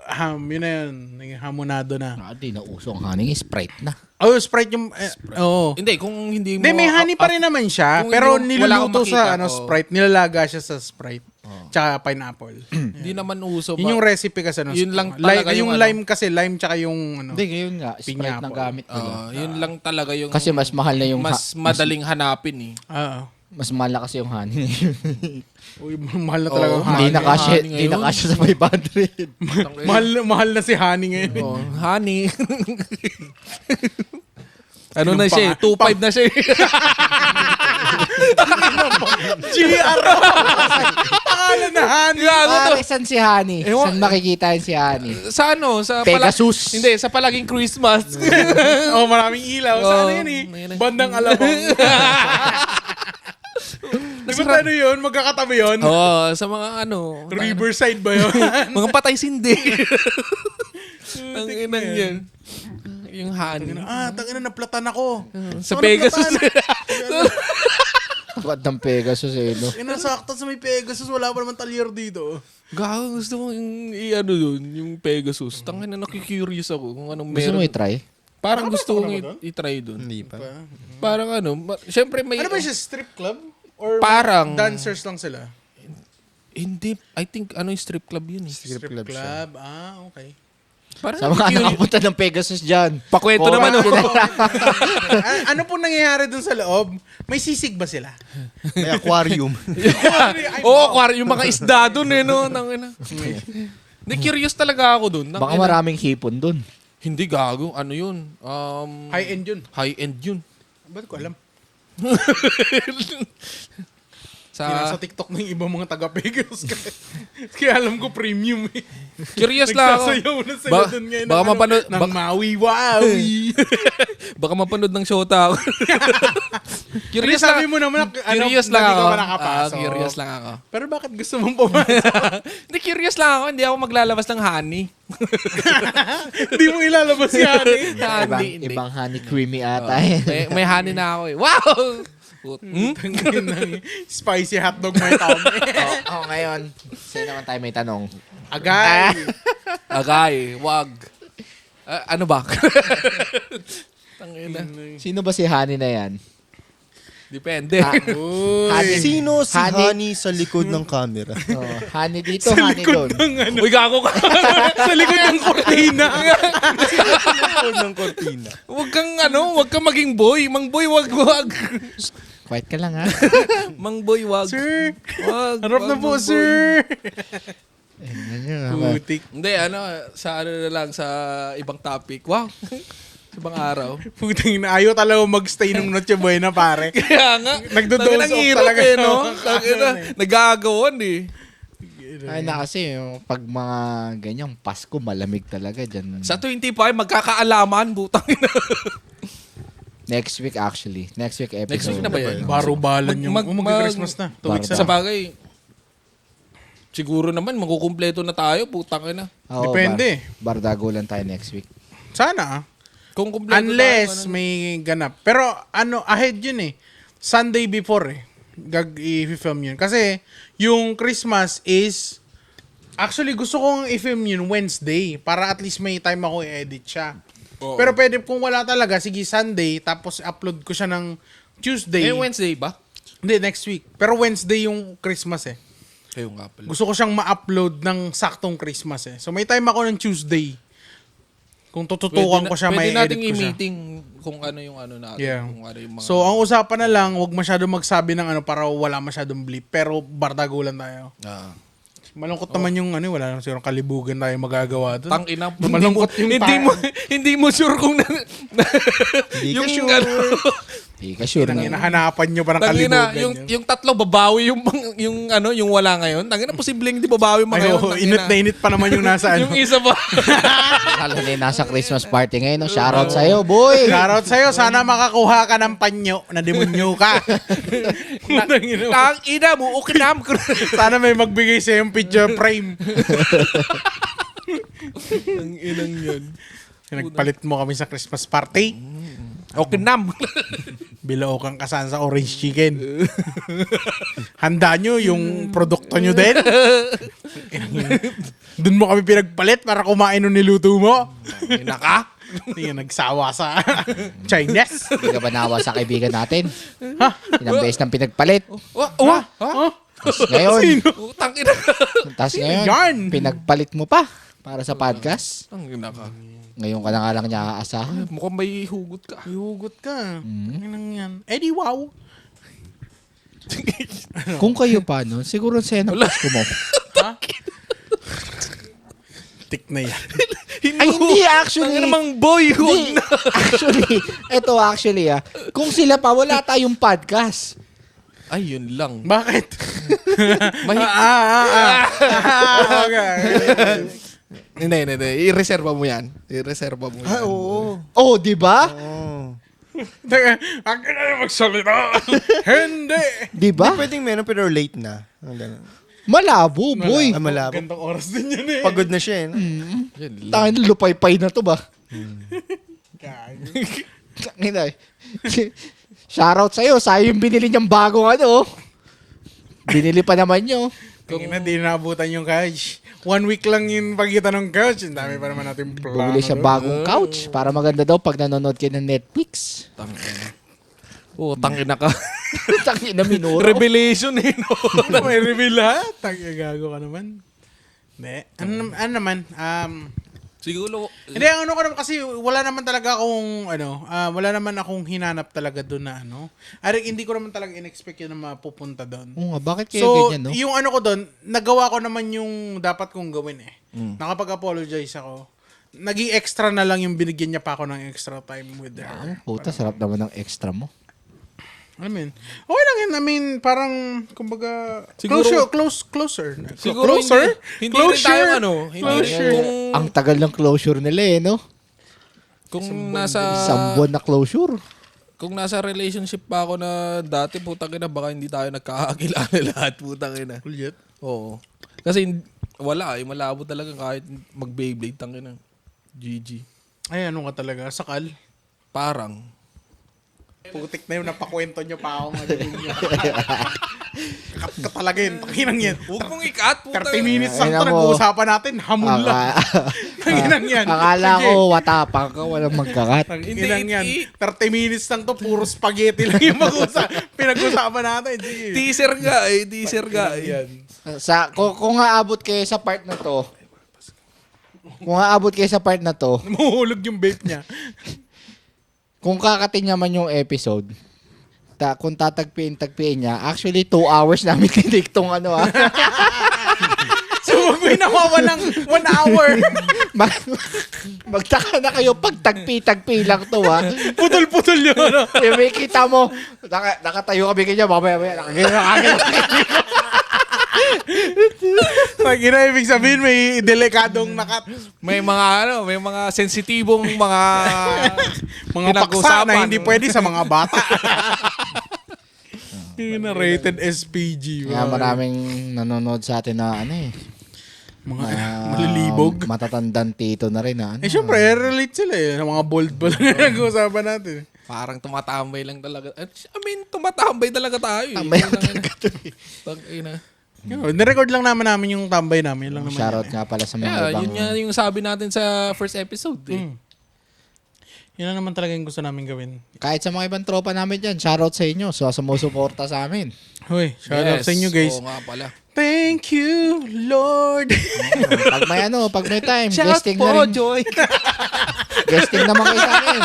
ham. Yun na yun. Naging hamonado na. Hindi na uso ang honey, Sprite na. Oh, Sprite yung... Oo. Hindi, kung hindi mo... Hindi, may honey pa rin naman siya. kung Pero hindi mo- wala niluluto akong sa makita, Sprite. Nilalaga siya sa Sprite. Tsaka pineapple. Hindi naman uso ba? Yun yung recipe kasi. Yun lang talaga yung yung lime kasi. Lime tsaka yung Hindi, ngayon nga, Sprite Pineapple. na gamit nila. Yun lang talaga yung... Kasi mas mahal na yung... mas madaling hanapin eh. Oo. mas mahal na kasi yung honey. Uy, mahal na talaga. Oo, ang honey. Hindi na kasya sa 500. mahal na si honey ngayon. Oh, honey. Ano na siya eh? 2.5 na siya eh. GR! Pangalan na honey. Gago to. Pare, saan si honey? Ewan- Saan makikita yun si honey? Sa ano? Sa Pegasus. Hindi, sa palaging Christmas. Oh, maraming ilaw. Sana yun eh. Ayun eh. Bandang alabang. Di ba ano yun? Magkakatabi yun? Oo, sa mga ano. Riverside ba yun? Mga patay sindi. Ang inang yan. Yung honey. Tangina, naplatan ako. Sa Ano Pegasus. What ng Pegasus eh, no? Inasakta sa may Pegasus. Wala pa naman talyer dito. Gago, gusto ko yung i-ano dun, yung Pegasus. Tangina, nakikurious ako kung anong Gusto mo meron. i-try? Parang gusto ba kong doon? i-try dun. Hindi pa. Parang ano, syempre may... Ano ba siya? Strip club? Or Parang- dancers lang sila? Hindi, I think ano yung strip club yun eh. Strip club siya. Okay. Parang Sa mga nakapunta ng Pegasus dyan. Pakwento Oo. naman. Ano po nangyayari dun sa loob? May sisig ba sila? May aquarium. Yung mga isda dun eh, no? Nangina. Hindi, curious talaga ako dun. Baka maraming hipon dun. Hindi gago. Ano yun? High-end yun. High-end yun. Ba't ko alam? Nasa TikTok ng ibang mga taga-Pegos. Kaya alam ko premium eh. Curious lang ako. Nagsasayaw na sila dun ngayon. Baka ng mapanood, ng Maui-Wawi. baka mapanood ng shota ako. Curious sabi mo naman, Curious lang hindi ako. ka pa nakapasok. Curious lang ako. Pero bakit gusto mong pumasok? Hindi, curious lang ako. Hindi ako maglalabas ng honey. Hindi mo ilalabas yan eh. Ibang honey creamy ata. may honey na ako eh. Wow! Spicy hotdog may tummy. Ngayon, sino naman tayo may tanong? Agay. Agay, wag. Ano ba? Tangina. Sino ba si Honey na yan? Depende. Honey, Sino si Honey- Honey sa likod ng camera? Honey dito, Honey doon. Uy, gago ka. Sa likod ng kortina. Sa likod ng kortina. Wag kang maging boy. Mang boy, wag. Quiet ka lang ha. Mang boy, wag. Sir, Wag. harap na wag, po, mang boy. sir. Ano Putik. Hindi, sa ano na lang, sa ibang topic. Wow. Sa ibang araw. Puting na ayaw talaga magstay nung Noche Buena, pare. Kaya nga. Nagdo-dose Tangina, off hirap talaga, eh, no? no? Tangina, nag-aagawan eh. Ay na kasi, pag mga ganyang Pasko, malamig talaga dyan. Sa 25, magkakaalaman, butang ina. Next week actually. Next week episode. Next week na ba yan? Baro-balan yung... Mag-Christmas na. 2 weeks Sa na. bagay, siguro naman, makukumpleto na tayo, putang ina. Oo, Depende. Bardago lang tayo next week. Sana. Kung kumpleto Unless tayo, may ganap. Pero ahead yun eh. Sunday before eh. I-film yun. Kasi yung Christmas is... Actually, gusto kong i-film yun Wednesday. Para at least may time ako i-edit siya. Oo. Pero pwede kung wala talaga, sige Sunday, tapos upload ko siya ng Tuesday. Wednesday ba? Hindi, next week. Pero Wednesday yung Christmas eh. Kayo nga pala. Gusto ko siyang ma-upload ng saktong Christmas eh. So may time ako ng Tuesday. Kung tututukan ko siya, may pwede nating edit ko siya. i-meeting kung ano yung ano natin. Yeah. Kung ano yung mga... So ang usapan na lang, wag masyado magsabi ng ano para wala masyadong blip. Pero bardagulan tayo. Malungkot naman yung ano, wala naman siguro kalibugan tayo magagawa doon. Tang ina. Malungkot yung hindi mo sure kung Hindi ka sure. Hindi ka sure na. Hinahanapan nyo pa ng Tangina, kalibugan. yung tatlo babawi yung wala ngayon. Tangina, posibleng hindi babawi mga Ay, ngayon. oh, init na init pa naman yung nasa ano. Yung isa ba? Lalo na yung nasa Christmas party ngayon. No? Shoutout sa'yo, boy! Shoutout sa'yo, sana makakuha ka ng panyo na demonyo ka. Tang ina mo, ukinam. Sana may magbigay sa yung picture frame. Ang inang yun. Nagpalit mo kami sa Christmas party. Ukinam. Bilao kang kasan sa orange chicken. Handa nyo yung produkto nyo din. Doon mo kami pinagpalit para kumain nung niluto mo. Ina ka? Hindi nga nagsawa sa Chinese. Hindi ka ba nawa sa kaibigan natin? Ilang beses nang pinagpalit. Oh? Tapos ngayon, Tang ina. tapos ngayon, Yan. pinagpalit mo pa para sa podcast. Tang ina ka. Ngayon ka na nga lang niya aasahan. Mukhang may hugot ka. Ihugot ka. Anong yan? Eh di wow. Kung kayo pa, no? Siguro sa'yo na Pasko mo. Tik na yan. Ay, hindi actually. Ang namang boy, huwag Hindi. na. Actually, kung sila pa, wala tayong podcast. Ay, yun lang. Bakit? Okay. Hindi. I-reserva mo yan. I-reserva mo yan. Oo. Oh, di ba? Oo. Teka, ang ina na magsalita. Hindi. Di ba? Pwedeng meron pero late na. Ang ganun. Malabo, boy. Malabo. Gandang oras din yan eh. Pagod na siya eh. no? Yun lang. Tangin, lupay-pay na to ba? Gago. Tangin na. Shoutout sa'yo. Sa'yo yung binili niyang bagong ano. Binili pa naman nyo. Kung na di naabutan yung couch. 1 week lang yung pagitan ng couch. Ang dami pa naman natin plano. Bumili siya doon. bagong couch para maganda daw pag nanonood kayo ng Netflix. Tangina. Oo, tangina ka. Tangin na minuro. Revelation eh, no? May reveal ha? Gago ka naman. Hindi. Ano naman? Siguro, Hindi, ano ko naman kasi wala naman talaga akong wala naman akong hinanap talaga doon na ano. Hindi ko naman talaga in-expect yun na mapupunta doon. Oo nga, bakit kayo So, ganyan, no? yung ano ko doon, nagawa ko naman yung dapat kong gawin eh. Nakapag-apologize ako. Naging extra na lang yung binigyan niya pa ako ng extra time with her. Puta, sarap naman ng extra mo. Alam mo yun? Okay lang yun. rin. I mean, parang, kumbaga, Siguro- closer. Siguro Closer? hindi rin tayo hindi rin Closure. Ang tagal ng closure nila no? kung nasa Isang buwan na closure. kung nasa relationship pa ako na dati, putang ina, baka hindi tayo nagkakakilala lahat, putang ina. Ulit. Oo. Kasi wala malabo talaga kahit mag-Beyblade, tangina. GG. Ay, ano ka talaga? Sakal? Parang. Putik na yun, napakwento nyo pa ako. Kat ka talaga yun. Tanginang yan. Huwag mong ikat, 30 minutes lang Ayun ito, mo. nag-uusapan natin. Hamon lang. Tanginang yan. Akala Sige. ko watapang ka, walang magkakat. Tanginang Hindi, yan. 30 minutes lang to, puro spaghetti lang yung pinag-usapan natin. Sige. Teaser nga eh. Yan. Kung aabot kayo sa part na to, Namuhulog yung vape niya. kung kakatin naman yung episode, kung tagpiin niya, actually 2 hours namin tinik tong ano So, wag may nawawalang 1 hour. Magtaka na kayo pag tagpi lang to Putol-putol yun. Ano? May kita mo, nakatayo kami kanya, mamaya, nakagano. Tangina, ibig sabihin may delikadong nakat. May mga sensitibong mga Paksa na hindi pwede sa mga bata. Yung na rated SPG. Kaya maraming nanonood sa atin na Mga malilibog. Matatandang tito na rin Syempre, relate sila ng mga bold ba lang yung nag-uusapan natin. parang tumatambay lang talaga. Tumatambay talaga tayo. Tambay talaga to Tangina. Nirecord lang namin yung tambay namin. Yun lang naman. Shoutout nga pala sa mga Yeah, ibang... yun nga yung sabi natin sa first episode eh. Yun lang naman talaga yung gusto namin gawin. Kahit sa mga ibang tropa namin dyan, shoutout sa inyo. So, sumusuporta sa amin. Hoy, shoutout sa inyo guys. Oo nga pala. Thank you, Lord. Pag may time, guesting na rin. Joy. Guesting naman kayo sa amin.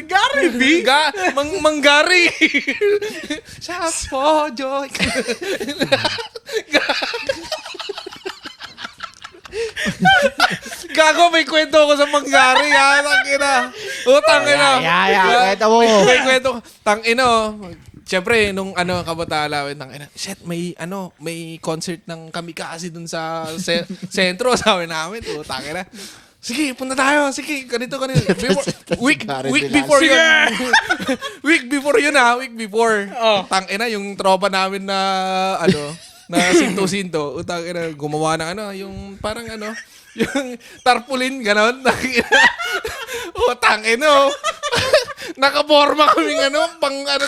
Gary B. Manggari. Shout po, Joy. Gago, may kwento ako sa Manggari, ha? Tangina. Tangina. Kwento mo. May kwento. Tangina, Siyempre, nung kabataan namin, shit, may concert ng Kamikaze dun sa sentro, sabi namin, tangina. Sige, punta tayo. Sige, ganito. Week before yun. Week before. Oh. Tangina, yung tropa namin na, na sinto-sinto. Tangina, gumawa ng yung parang yung tarpaulin, gano'n. Tangina. Nakaporma kaming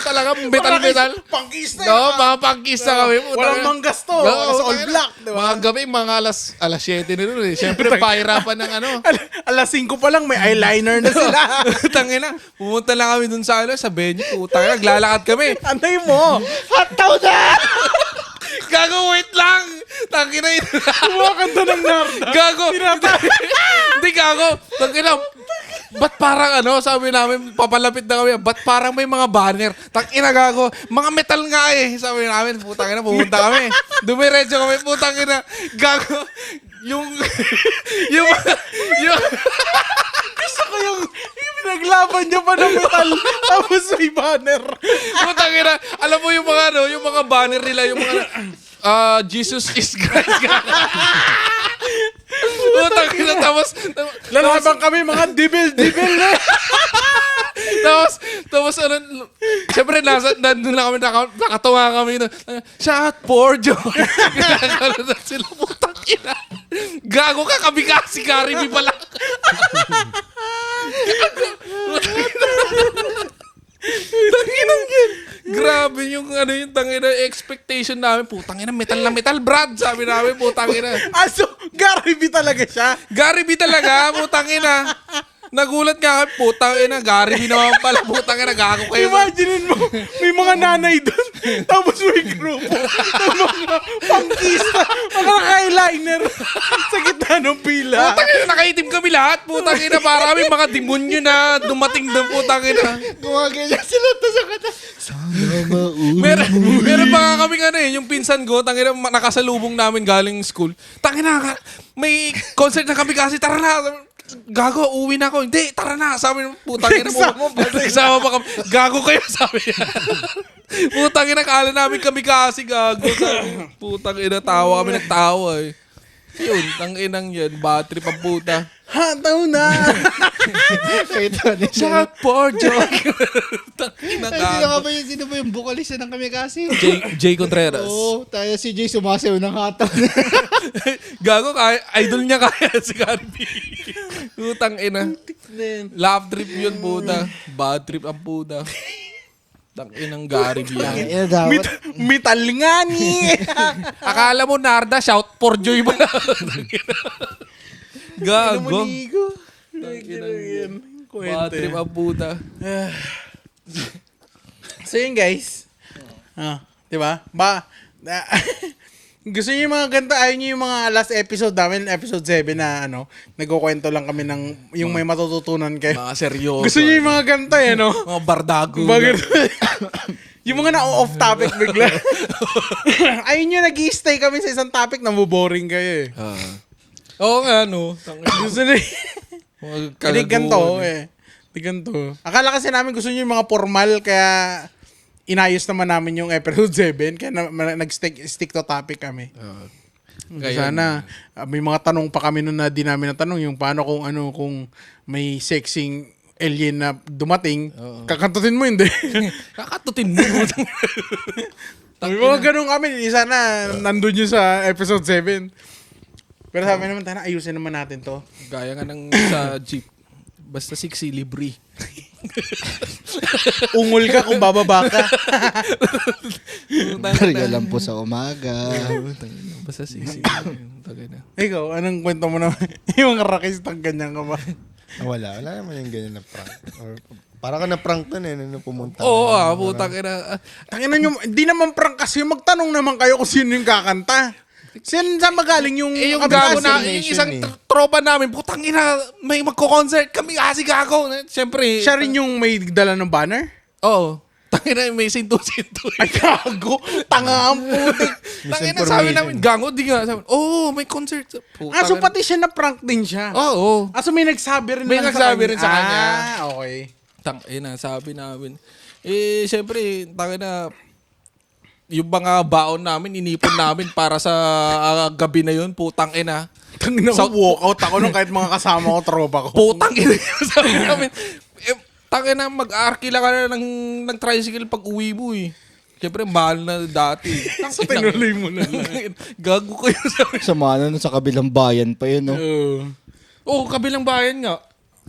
talaga, metal. Pangkis na No, mga pangkis na kami. Walang manggas to. Sa all black. Diba? Mga gabi, mga alas 7 na rin eh. Siyempre, pahirapan ng Alas 5 pa lang, may eyeliner na sila. Tangina, pumunta lang kami dun sa venue. Tangina, naglalakad kami. Antay mo. Hataw na! Gago, wait lang! Tangina yun. Kumakanta ng narda. Gago. Hindi, gago. Tangina, ba't parang sabi namin, papalapit na kami, ba't parang may mga banner? Tangina, gago. Mga metal nga eh. Sabi namin, putang ina, pumunta kami. Dumiretso kami, putang ina. Gago. Yung Gusto ko yung pinaglaban niya pa ng metal. Tapos may banner. putang ina. Alam mo yung mga banner nila, yung mga Jesus is Christ. Putang ina, tapos Lalaban kami mga dibil na. Tapos siyempre nandun lang kami, nakatawa kami na, shout for joy. Gagano na sila, putang ina. Gago ka, Kamikaze Gary B pala. Tanginang yan. Grabe yung yung tangina expectation namin. Putang ina, metal na metal, Brad. Sabi namin, putang ina. So, Gary B talaga siya. Gary B talaga, putang ina. Nagulat nga kami, putang ina, Gary B naman pala, putang ina, gago kayo. Imaginein mo, may mga nanay doon. Tapos may grupo. Ng mga pangkista. Mga eyeliner. Sa gitna ng pila. Putang ina, nakaitim kami lahat, putang ina, para kami mga demonyo na dumating doon, putang ina. Gumaganyan sila to sa kata. Sana Meron pa nga kami yung pinsan ko, tangina, nakasalubong namin galing school. Tangina, may concert na kami kasi, tara na. gago, uwi na ako. Hindi, tara na. Sabi ng putang ina mo. Nagsama pa kami. Gago kayo, sabi niya. Putang ina, kala namin kami kasi gago. Sabi, putang ina, tawa kami nagtawa eh. Yun, tang inang yan. Battery pa puta. Hataw na! Ito na siya. Jack for joke. Tang ina gago. Sino ba yung vocalist ng kami kasi? Jay Contreras. Oo, tayo si Jay sumasayaw ng hataw. Gago, idol niya kaya si Garby. Putang ina. Love trip yun, puta. Bad trip ang puta. Tang inang Garby yan. Metal nga ni! Akala mo, Narda, shout for joy ba? Gago. Bad trip ang puta. So yun guys. Di ba? Gusto niyo yung mga ganito, ayaw niyo yung mga last episode namin, episode 7 na nagkukwento lang kami ng yung may matututunan kayo. Mga seryoso. Gusto niyo yung mga ganito mga bardago. Yung mga na-off topic bigla. Ayun yung nag-i-stay kami sa isang topic na boring kayo eh. Oo nga, no. Gusto niyo hindi ganito eh. Hindi ganito. Akala kasi namin gusto niyo yung mga formal kaya inayos naman namin yung episode 7 kaya nag-stick to topic kami. Sana may mga tanong pa kami noon na di namin natanong yung paano kung may sexing alien na dumating, kakantutin mo hindi. Kakatutin mo. May mga ganun kami, sana nandun yun sa episode 7. Pero sabi naman, tana, ayusin naman natin to. Gaya nga ng sa jeep. Basta 6 libre. Ungol ka kung bababa ka. Barya lang po sa umaga. Basta 6 libre. Ikaw, anong kwento mo naman? Yung mga rakistang ganyan ka ba? Wala naman yung ganyan na prank. Or, para ka na prank nun nung pumunta. Oo, putang ina. Tangina nyo, hindi naman prank kasi magtanong naman kayo kung sino yung kakanta. Saan magaling yung Yung kabila- gago na, yung isang tropa namin, putang ina, may magko-concert kami kasi gago. Siyempre. Siya rin yung may dala ng banner? Oo. Tangina, may sinto-sinto. Ay, gago. Tanga ang putik. Tangina, sabi namin, gago, di nga. Sabi, may concert. So pati siya na-prank din siya? Oo. So may nagsabi rin May lang nagsabi rin sa kanya. Okay. Tangina, sabi namin. Siyempre, tangina, yung mga baon namin, inipon namin para sa gabi na yun, putang ina. Tangina ko, walkout ako nung kahit mga kasama ko, tropa ko. Putang ina yun, sabi namin. Tangina, mag-arkila ka na ng tricycle pag uwi mo eh. Siyempre, mahal na dati. So tinuloy mo na lang. Gago kayo sabi. Sama na sa kabilang bayan pa yun, no? Kabilang bayan nga.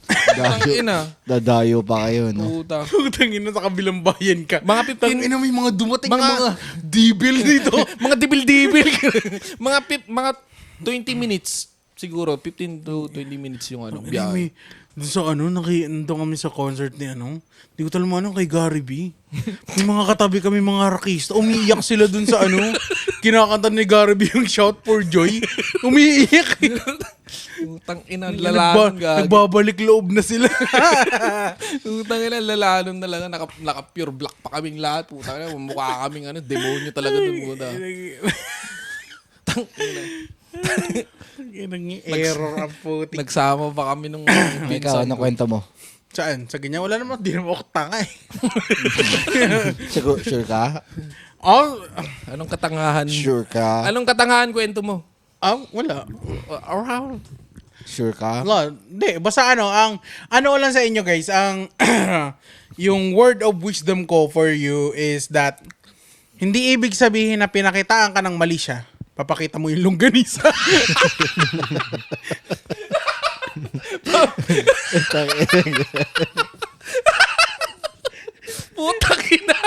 Tangina. Dadayo pa kayo, no? Puta. Tangina sa kabilang bayan ka. Mga 15 Tangina may mga dumating mga dibil dito. mga dibil-dibil. mga 20 minutes siguro, 15 to 20 minutes yung biyahe. Doon sa nandun kami sa concert ni Di ko talaga kay Gary B. May mga katabi kami mga rakista. Umiiyak sila dun sa kinakanta ni Gary B yung Shout for Joy. Umiiyak. Utang ina, lalanon gago. Nagbabalik loob na sila. Utang ina, lalanon na lang. Naka pure black pa kaming lahat. Utang ina, mukha kaming demonyo talaga dun. Puta. Tang ina. Error ang putik. Nagsama pa kami nung Ikaw, ano kwento mo? Saan? Sa ganyan? Wala naman. Di naman ako tanga eh. Sure ka? Anong katangahan? Sure ka? Anong katangahan kwento mo? Wala. Sure ka? Wala. Hindi. Basta ang lang sa inyo guys, ang yung word of wisdom ko for you is that hindi ibig sabihin na pinakitaan ka ng mali siya. Papakita mo yung longganisa. Putang ina.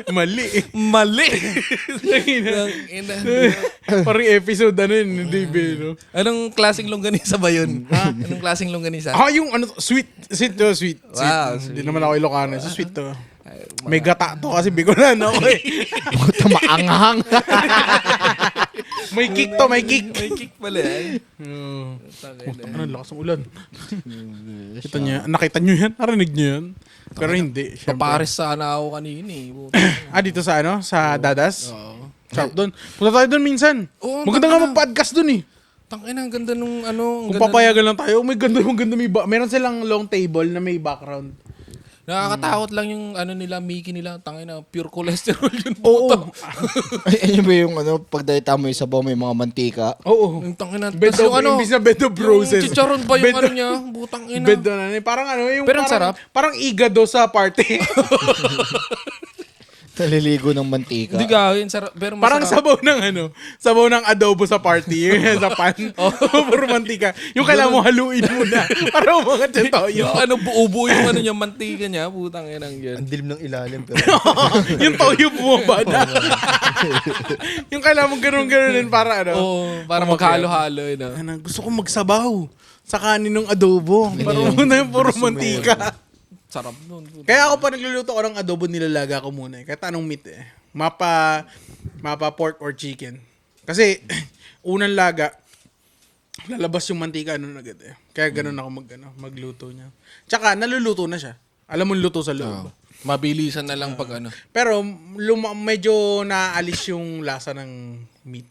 Mali. Mali. Parang episode yun, hindi ba, no? Anong klaseng longganisa ba yun? Anong klaseng longganisa? Yung sweet. Sweet. Wow, Hindi naman ako Ilocano. So sweet to. May gata to kasi Bicolan ako eh. Puta, maanghang. May kick to, may kick. May kick pala eh. Lakas ng ulan. Nakita nyo yan? Narinig nyo yan? Pero hindi. Papares sana ako kanina eh. Dito sa sa Dadas? Oo. Sarap doon. Punta tayo doon minsan. Oo, Maganda nga tama na. mag-podcast doon eh. Tangina, ang ganda nung ano. Kung papayagan lang tayo, may ganda meron silang long table na may background. Nakakatakot lang yung ano nila, Mickey nila. Tangina, pure cholesterol yun. Oo. Ay, ayun ba yung pag dalita mo yung sabaw, may mga mantika? Oo. Yung tangina. Bed Tas of, yung ano, imbis na bed of roses. yung chicharon pa yung Bed ano of- niya. Butang ina. Bed na parang ano, yung Pero ang parang, sarap. parang igado sa party. Naliligo ng mantika. Hindi gawin. Pero Parang masarap. sabaw ng adobo sa party, sa pan. Puro mantika. Yung kailangan mo haluin muna para umangat yung toyo. Yung ano, buo-buo yung ano niya, mantika niya. Putang ina yan. Ang dilim ng ilalim, pero Yung toyo bumaba na. Yung kailangan mo ganun-ganunin para ano. Oo, para maghalo-halo. Gusto ko magsabaw sa kanin ng adobo. Para muna yung puro mantika. Sarap nun. Kaya ako pa nagluluto ko ng adobo, nilalaga ko muna eh. Kahit anong meat eh. Mapa pork or chicken. Kasi, unang laga, lalabas yung mantika nun agad eh. Kaya ganun ako magluto niya. Tsaka, naluluto na siya. Alam mo luto sa loob. Mabilisan na lang pag ano. Pero, medyo naaalis yung lasa ng meat.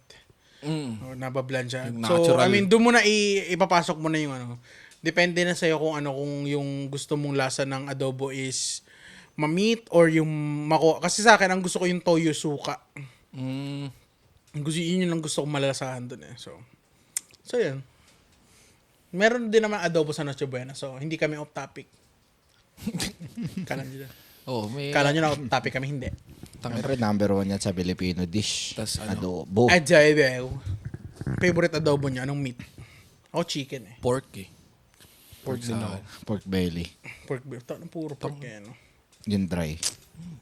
O, nabablan siya. Yung So, natural. I mean, doon mo na ipapasok mo na yung ano. Depende na sa'yo kung yung gusto mong lasa ng adobo is ma-meat or yung kasi sa akin, ang gusto ko yung toyo suka. Yun ang gusto kong malalasahan doon eh. So yan. Meron din naman adobo sa Noche Buena. So, hindi kami off topic. Kala nyo May... Kala nyo na off topic kami, hindi. Siyempre, number 1 yan sa Filipino dish. Tas ano? Adobo. Favorite adobo niya, anong meat? Ako chicken eh. Pork eh. pork din ako. Pork belly. Pork beef. Puro pork yan. Yung dry.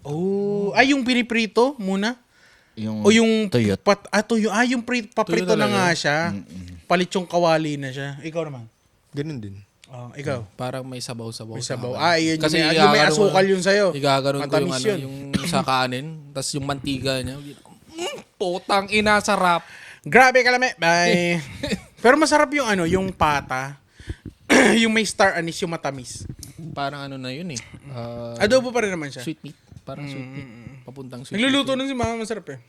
Oh, yung piniprito muna? Yung O yung tuyot. tuyo. Yung paprito Tuyo na talaga. nga siya. Palit yung kawali na siya. Ikaw naman. Ganun din. Ikaw. Parang may sabaw-sabaw. May sabaw. Kasi Yung may asukal yun sa'yo. Igaganon ko yung Matamis ano, yun. yung sa kanin, tas yung mantiga niya. Putang ina, sarap. Grabe kalame. Bye. Pero masarap yung yung pata. Yung may star anise, yung matamis. Parang ano na yun eh. Adobo pa rin naman siya. Sweet meat. Parang sweet meat. Papuntang sweet Nagluluto nun si mama, masarap eh.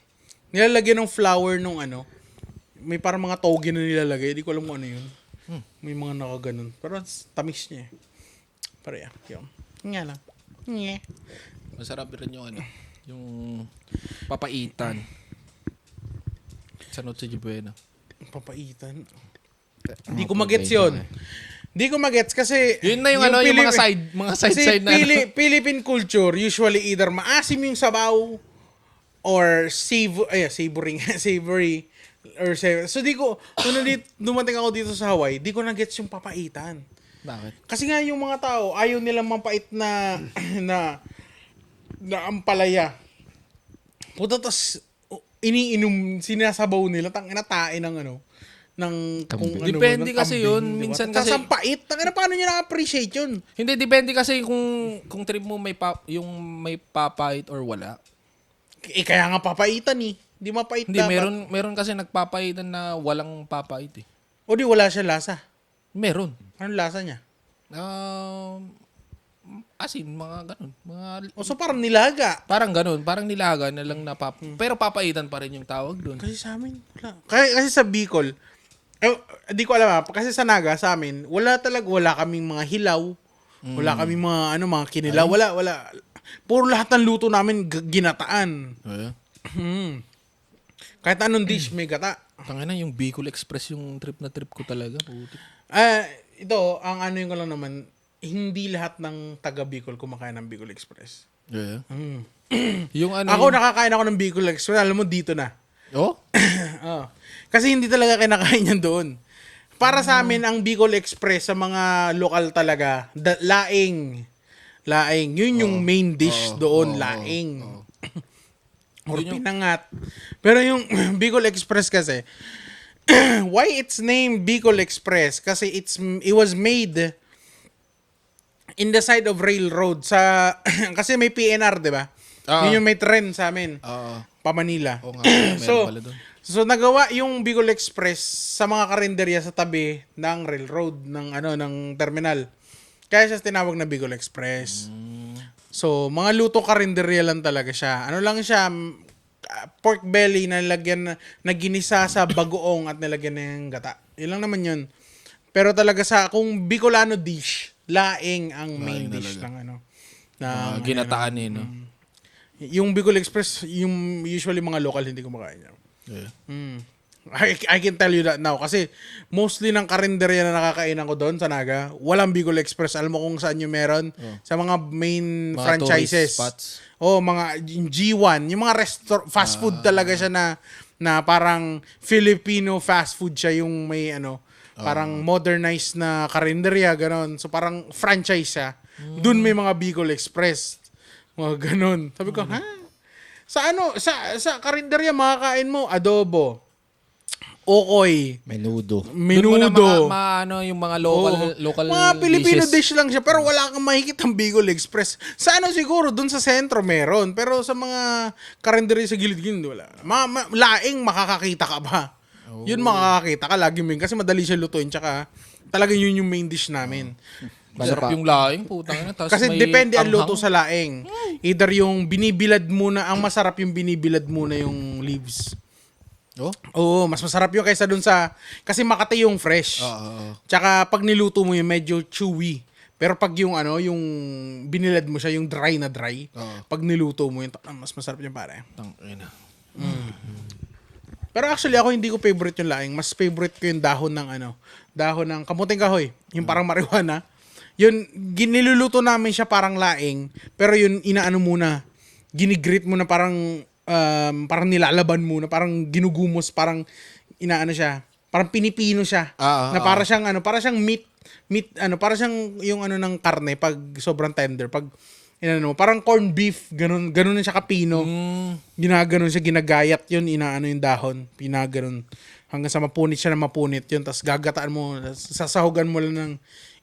Nilalagyan ng flour nung may parang mga toge na nilalagay. Hindi ko alam kung ano yun. May mga nakaganon. Pero tamis niya eh. Pero yun. Nga lang. Nye. Masarap rin yung yung papaitan. Sa Noche Buena. Papaitan. Hindi ko magets yun. Hindi ko magets kasi Yun na yung yung mga side na Philippine culture, usually either maasim yung sabaw or savory. So dumating ako dito sa Hawaii, di ko na-gets yung papaitan. Bakit? Kasi nga yung mga tao, ayaw nilang mapait na ampalaya. Puta, tas iniinom, sinasabaw nila, tangina tae ng Depende kasi yun. Minsan kasi- ang pait. Tangina, paano nyo na-appreciate yun? Hindi, depende kasi kung trip mo yung may papait or wala. Kaya nga papaitan eh. Hindi mapait Hindi, dapat. meron kasi nagpapaitan na walang papait eh. O di wala siya lasa. Meron. Anong lasa niya? Asin, mga ganun. O so parang nilaga. Parang ganun. Parang nilaga na lang pero papaitan pa rin yung tawag doon. Kasi sa amin, wala. Kasi sa Bicol, di ko alam kasi sa Naga, sa amin, wala kaming mga hilaw. Wala kaming mga kinilaw. Wala. Puro lahat ng luto namin ginataan. Kahit anong dish, may gata. Tangina, yung Bicol Express yung trip ko talaga. Puti. Ito, ang yung ko lang naman, hindi lahat ng taga Bicol kumakain ng Bicol Express. Yeah. Mm. Yung Ako nakakain ako ng Bicol Express, alam mo dito na. Oh? Kasi hindi talaga kinakain yan doon. Para sa amin, ang Bicol Express sa mga lokal talaga, laing. Yun yung main dish doon, laing. Or pinangat. Pero yung Bicol Express kasi, why it's named Bicol Express? Kasi it was made in the side of railroad kasi may PNR, 'di ba? Yun yung may tren sa amin. Pa Manila. Oo nga, meron pala doon. So nagawa yung Bicol Express sa mga karinderya sa tabi ng railroad ng terminal. Kaya siya tinawag na Bicol Express. So mga lutong karinderya lang talaga siya. Lang siya, pork belly na ginisa sa bagoong at nilagyan ng gata. Yun lang naman yun. Pero talaga kung Bicolano dish, laing ang main dish ng Ginataan eh, no? Yung Bicol Express, yung usually mga local hindi kumakain yan. Yeah. I can tell you that now kasi mostly ng karinderya na nakakainan ko doon sa Naga, walang Bicol Express. Alam mo kung saan yung meron? Sa mga main Mga franchises. tourist spots. Mga yung G1, yung mga fast food talaga siya na parang Filipino fast food siya yung may parang modernized na karinderya ganon. So parang franchise siya. Doon may mga Bicol Express. Mga ganon. Sabi ko, ha? Sa karinderya makakain mo adobo, okoy, Menudo. menudo. Yung mga local mga Filipino dishes. dish lang siya pero wala kang makikitang Bicol Express. Sa siguro doon sa sentro meron pero sa mga karinderya sa gilid-gilid wala. Laing makakakita ka ba? Yun makakakita ka lagi mo yun kasi madali siya lutuin tsaka talagang yun yung main dish namin. Masarap yung laing, putang ina. Kasi depende ang luto sa laing. Either yung binibilad muna, ang masarap yung binibilad muna yung leaves. Oh? Oo, mas masarap yun kaysa dun kasi Makati yung fresh. Tsaka pag niluto mo yung medyo chewy. Pero pag yung yung binilad mo siya, yung dry na dry, pag niluto mo yun, mas masarap yun pare. Tangina. Pero actually ako hindi ko favorite yung laing. Mas favorite ko yung dahon ng kamuting kahoy. Yung parang marijuana. Yun, giniluluto namin siya parang laing. Pero yun, inaano muna. Ginigrit mo na parang nilalaban muna. Parang ginugumos. Parang inaano siya. Parang pinipino siya. Na para siyang meat, para siyang yung ng karne pag sobrang tender. Pag, parang corned beef. Ganun na siya kapino. Ginaganon siya, ginagayat yun. Inaano yung dahon. Pinaganon. Hanggang sa mapunit siya na mapunit yun. Tapos gagataan mo. Sasahugan mo lang ng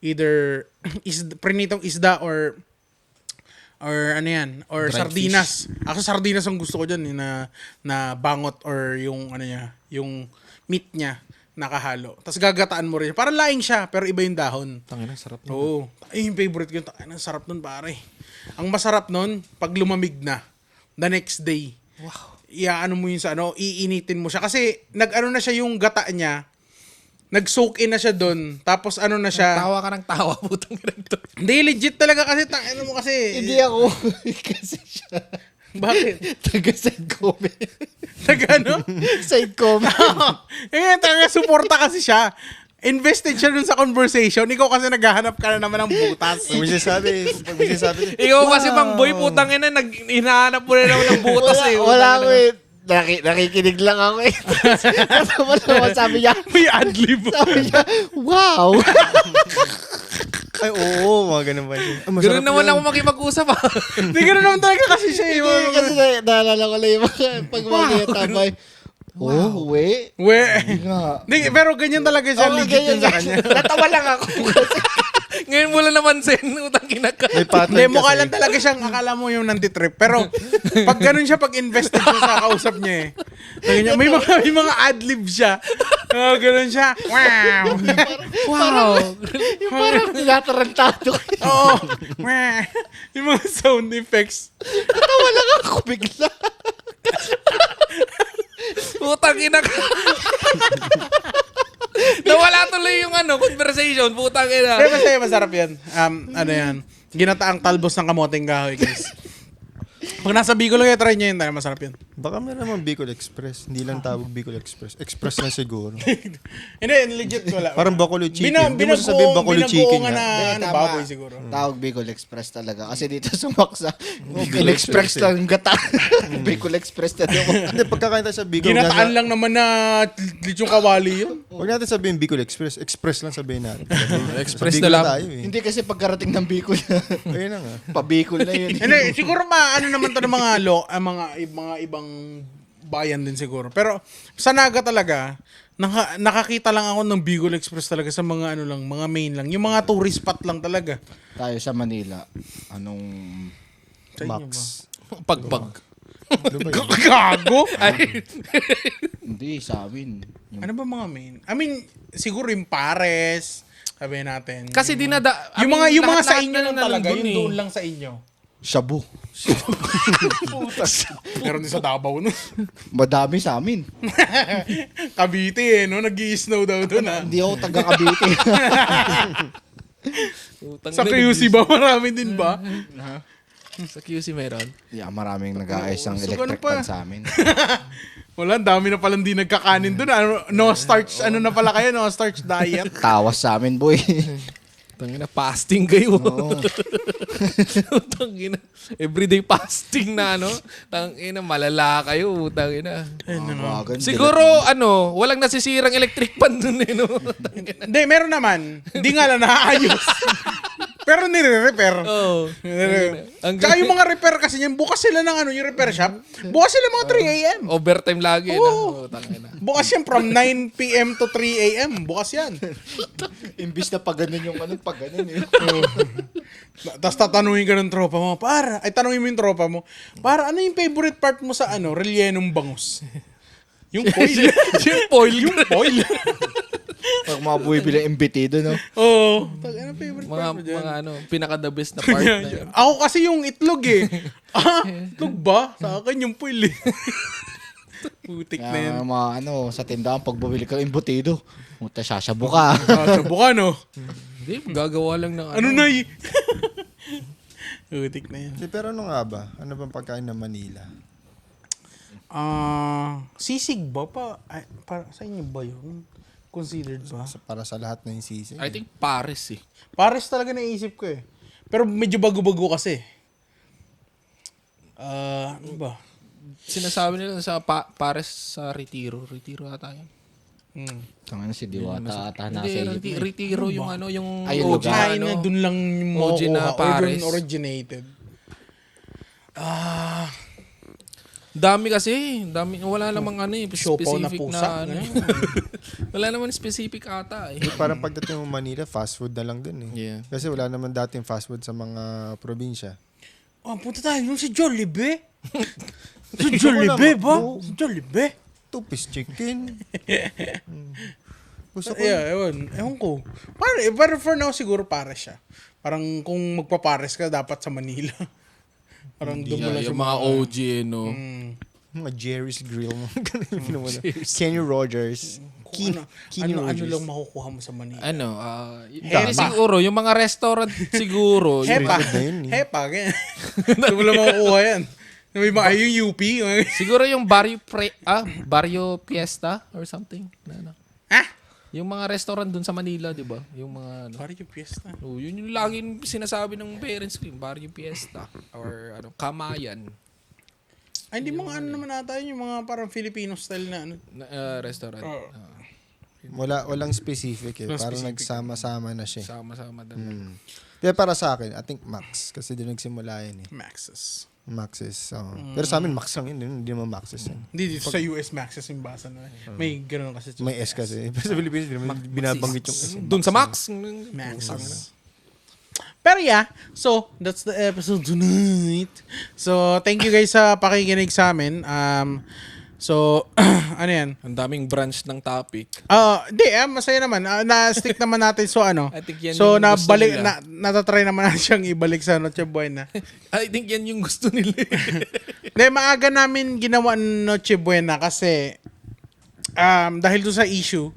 either prinitong isda or Dried sardinas. Ako sardinas ang gusto ko diyan na bangot or yung yung meat niya nakahalo. Tapos gagataan mo rin. Parang laing siya pero iba yung dahon. Tangina, sarap na. Oo. Yung favorite ko. Ang sarap nun pare. Ang masarap nun pag lumamig na the next day. Wow. Iaano mo yun sa iinitin mo siya kasi na siya yung gata niya. Nag-soak in na siya doon. Tapos na siya. Tawa ka ng tawa, putang ina to. Hindi, legit talaga kasi. Mo kasi. Hindi ako. Kasi siya. Bakit? Taga-side comment. Taga Side comment. Taga-suporta kasi siya. Invested siya dun sa conversation. Ikaw kasi naghahanap ka na naman ng butas. Pag may sinasabi. Ikaw kasi mang boy, putang ina, hinahanap mo rin ako ng butas eh. Wala ako eh. Nakikinig lang ako eh. Tapos sabi niya, May adlib. sabi niya, wow. Ay, oo, mga ganun ba siya. Ganun naman ako makipag-usap ah. Hindi ganun naman talaga kasi siya. Hindi, kasi naalala ko lang yung mga pag mga tambay. Oh, we. Nga. Hindi, pero ganyan talaga siya. Oo, Legit ganyan yun sa kanya. Natawa lang ako. Ngayon mo lang naman sin, utang kinaka. May pattern Hindi, mukha kasi. lang talaga siyang akala mo yung nantitrip. Pero pag ganun siya, pag invested siya sa kausap niya eh. Ganyan, may mga adlib siya. Ganun siya. Wow. Wow. Yung parang tinatarantado ko. Oo. Wow. Yung mga sound effects. Natawa lang ako bigla. Putang ina ka. Nawala tuloy yung conversation. Putang ina. Pero masarap yan. Yan. Ginataang talbos ng kamoting kahoy, guys. Pag nasa Bicol kayo, try nyo yun. Masarap yun. Baka meron naman Bicol Express. Hindi lang tawag Bicol Express. Express na siguro. Hindi, legit wala. Parang Bacolod chicken. Hindi mo sasabihin Bacolod chicken na nga. baboy siguro. Tawag Bicol Express talaga. Kasi dito sumaksa. Bicol In-express Express lang gata. Bicol Express na doon. Hindi, pagkakain tayo sa Bicol. Ginataan lang naman na lichong kawali yun. Huwag natin sabihin Bicol Express. Express lang sabihin natin. Express Sa na Bicol lang. tayo eh. Hindi kasi pagkarating ng Bicol. Ayun na nga. Pa-Bicol na yun. Hindi, siguro naman to ng mga ibang bayan din siguro. Pero sa Naga talaga, nakakita lang ako ng Bicol Express talaga sa mga mga main lang. Yung mga tourist spot lang talaga. Tayo sa Manila. Anong... Sa inyo Max. Pagpag. Gago! Hindi, sa amin. Ano ba mga main? I mean, siguro yung Pares, sabihin natin. Kasi yung dinada... mga sa lahat-lahat inyo na lang lang talaga, nandun yung eh. doon lang sa inyo. Shabu. Meron din sa Davao, no? Madami sa amin. Cavite, no? Nag-i-snow daw doon, ha? Hindi ako taga Cavite. Utang Sa ina, QC ba? Marami din ba? Sa QC meron. Yeah, maraming nag-aayos ng So, electric ganun pa. fan sa amin. Wala, ang dami na palang di nagkakanin doon. No starch, ano na pala kayo? No starch diet. Tawas sa amin, boy. Tangina, fasting kayo. Oo. Tangina, everyday fasting na, ano? Tangina, malala kayo. Tangina. Wagan, Siguro, walang nasisirang electric pan dun, no? Tangina. Hindi, meron naman. Hindi nga lang naaayos. Pero nire-repair. Oo. Tsaka yung mga repair kasi niyan, bukas sila ng yung repair shop. Bukas sila mga 3 a.m. Overtime lagi, Oo. no? Tangina. Bukas yan from 9 p.m. to 3 a.m. Bukas yan. Imbis na pag ganun yung pag ganun eh. Tapos tatanungin ka ng tropa mo, tanungin mo yung tropa mo, ano yung favorite part mo sa relyenong bangus? Yung foil. Yung foil. Yung foil. Pag mga bumibili embitido, no? Oo. Ano favorite mga, part mo dyan? mga pinaka-the best na part na yun. Ako kasi yung itlog eh. Itlog ba? Sa akin yung foil eh. Putik na yan. Kaya mga sa tindahan, pag bumili ka embutido, muta sasabo ka. Subukan no? Hindi, gagawa lang ng Ano na eh? Putik na yan. Pero ano nga ba? Ano bang pagkain ng Manila? Sisig ba pa? Ay, para sa inyo ba yun? Considered ba? Para sa lahat na yung sisig. I think Paris eh. Pares talaga naisip ko eh. Pero medyo bago-bago kasi. Ano ba? Sinasabi nila sa Paris sa Retiro. Retiro ata yun. Tangina si Diwata ata nasa Hindi, Retiro yung yung Ay, yung OG lugar. Na dun lang yung OG na makukuha or Paris. dun originated. Dami kasi. Wala namang Siopaw na specific pusa, na wala naman specific ata eh. Parang pagdating mo Manila, fast food na lang dun eh. Yeah. Kasi wala naman dating fast food sa mga probinsya. Punta tayo yung si Jollibee. Si Jollibee ba? Si Jollibee. Two-piece chicken. Gusto ko. Yeah, ewan ko. Pero for now, siguro pares siya. Parang kung magpapares ka, dapat sa Manila. Parang doon mo lang siya Yung mga OG no. Mga Jerry's Grill. Kenny Rogers. Ano lang makukuha mo sa Manila? Hindi siguro, yung mga restaurant siguro. Hepa. na yun eh. Hepa, ganyan. Doon mo lang makukuha yan. May mga yung UP. Siguro yung Barrio Fiesta or something. Yung mga restaurant dun sa Manila, di ba? Yung mga Barrio Fiesta. yun yung laging sinasabi ng parents ko, yung Barrio Fiesta or Kamayan Hindi mga naman ata yun, yung mga parang Filipino style na restaurant. Walang specific eh. Walang Parang specific. nagsama-sama na siya. Sama-sama doon. Kaya para sa akin, I think Max. Kasi doon nagsimula yun eh. Maxes. Maxes. Pero sa amin, Max lang yun. Hindi naman Maxes yun. Hindi, dito sa US Maxes yung basa na. May gano'n kasi. May S kasi. Pero sa Pilipinas, hindi naman binabanggit yung S. Doon sa Max. Maxes. Pero yeah, so that's the episode tonight. So thank you guys sa pakikinig sa amin. So ano yan? Ang daming branch ng topic. Hindi, masaya naman. Na-stick naman natin. So I think yan so yung gusto nabalik nila. natatry naman natin siyang ibalik sa Noche Buena. I think yan yung gusto nila. Hindi, maaga namin ginawa ng Noche Buena kasi dahil doon sa issue,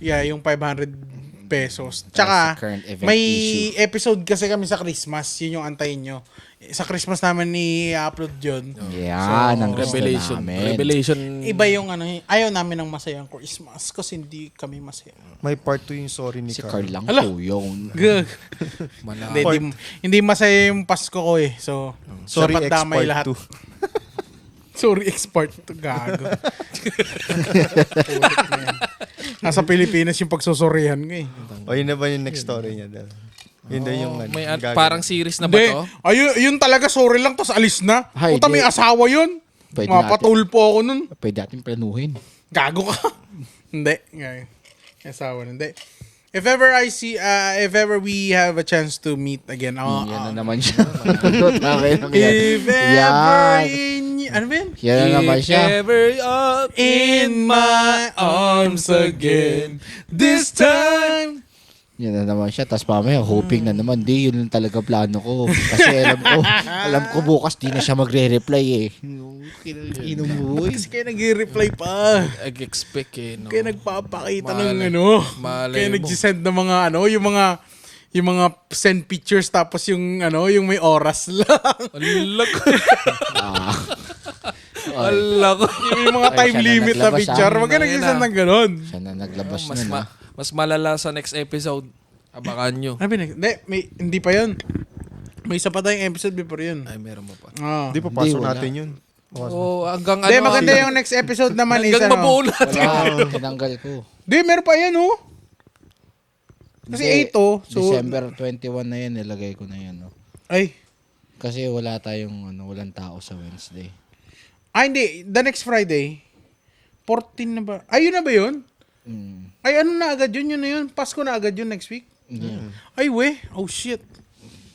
yung 500 pesos. Tsaka, That's the current event may issue. episode kasi kami sa Christmas. Yun yung antayin nyo. Sa Christmas naman i-upload yun. Yan, ang gusto Revelation. namin. Revelation. Iba yung ayaw namin ng masayang Christmas kasi hindi kami masaya. May part 2 yung sorry ni Si Carl. Carl lang Hala. po yung... Hindi masaya yung Pasko ko eh. So, Sorry, dapat X damay part lahat. 2. Sorry, export to gago. Nasa Pilipinas yung pagsusurihan ko eh. O yun na ba yung next story niya? Yun daw yung May yung gagawin. parang series na ba Hindi. to? Yun talaga, sorry lang, tapos alis na. Ay, Puta, may di. asawa yun. Pwede Mapatulpo ako nun. Pwede natin planuhin. Gago ka. Hindi. May asawa nun. Hindi. If ever we have a chance to meet again, Yan na naman siya. if ever ano ba yun? Yan na naman siya. Ever up In my arms again, this time, Yun na naman siya. Tapos mamaya, hoping na naman, di, yun lang talaga plano ko. Kasi alam ko bukas di na siya magre-reply eh. Inumoy. Kasi kayo nag-reply pa. Nag-expect eh, no? Kaya nagpapakita Malay- ng ano. malay Kaya mo. nagsisend ng mga ano, yung mga send pictures tapos yung ano, yung may oras lang. Alak. Ah. Alak. yung mga Ay, time siya na limit na naglabas, picture. Wag ka Ayun nagsisend na. ng ganun. Siya na naglabas Mas, nun. mas malala sa next episode. Abangan nyo. Hindi pa yun. May isa pa tayong episode before yun. Ay, meron mo pa. Ah. Hindi pa pasok wala. natin yun. Oo, hanggang Hindi, ano. maganda yung next episode naman is Hanggang ano. mabuo natin. Wala, tinanggal ko. Hindi, meron pa yan oh. Kasi Hindi, 8 oh. So, December 21 na yan, nilagay ko na yan. No? ay. Kasi wala tayong, walang tao sa Wednesday. Hindi. The next Friday. 14 na ba? Ayun na ba yun? Mm. Ay, ano na agad yun? Yun na yun. Pasko na agad yun next week. Yeah. Ay, we. Oh, shit.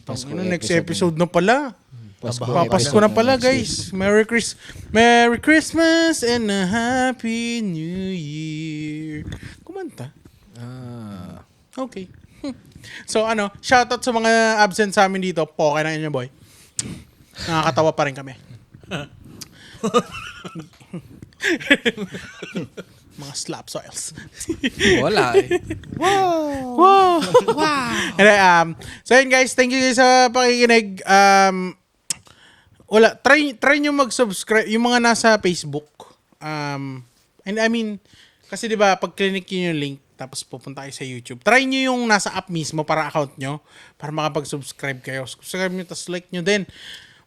Pasko Next episode episode na pala. Pasko Papasko na pala, guys. Merry Christmas and a Happy New Year. Kumanta. Ah. Okay. So, shoutout sa mga absent sa amin dito. Poke na inyo, boy. Nakakatawa pa rin kami. Mga slap soils. Wala eh. Wow! Anyway, so yun guys, thank you guys sa pakikinig. Try nyo mag-subscribe yung mga nasa Facebook. And I mean, kasi 'di ba pag clinic nyo yung link tapos pupunta kayo sa YouTube. Try nyo yung nasa app mismo para account nyo para makapag-subscribe kayo. Subscribe nyo tapos like nyo din.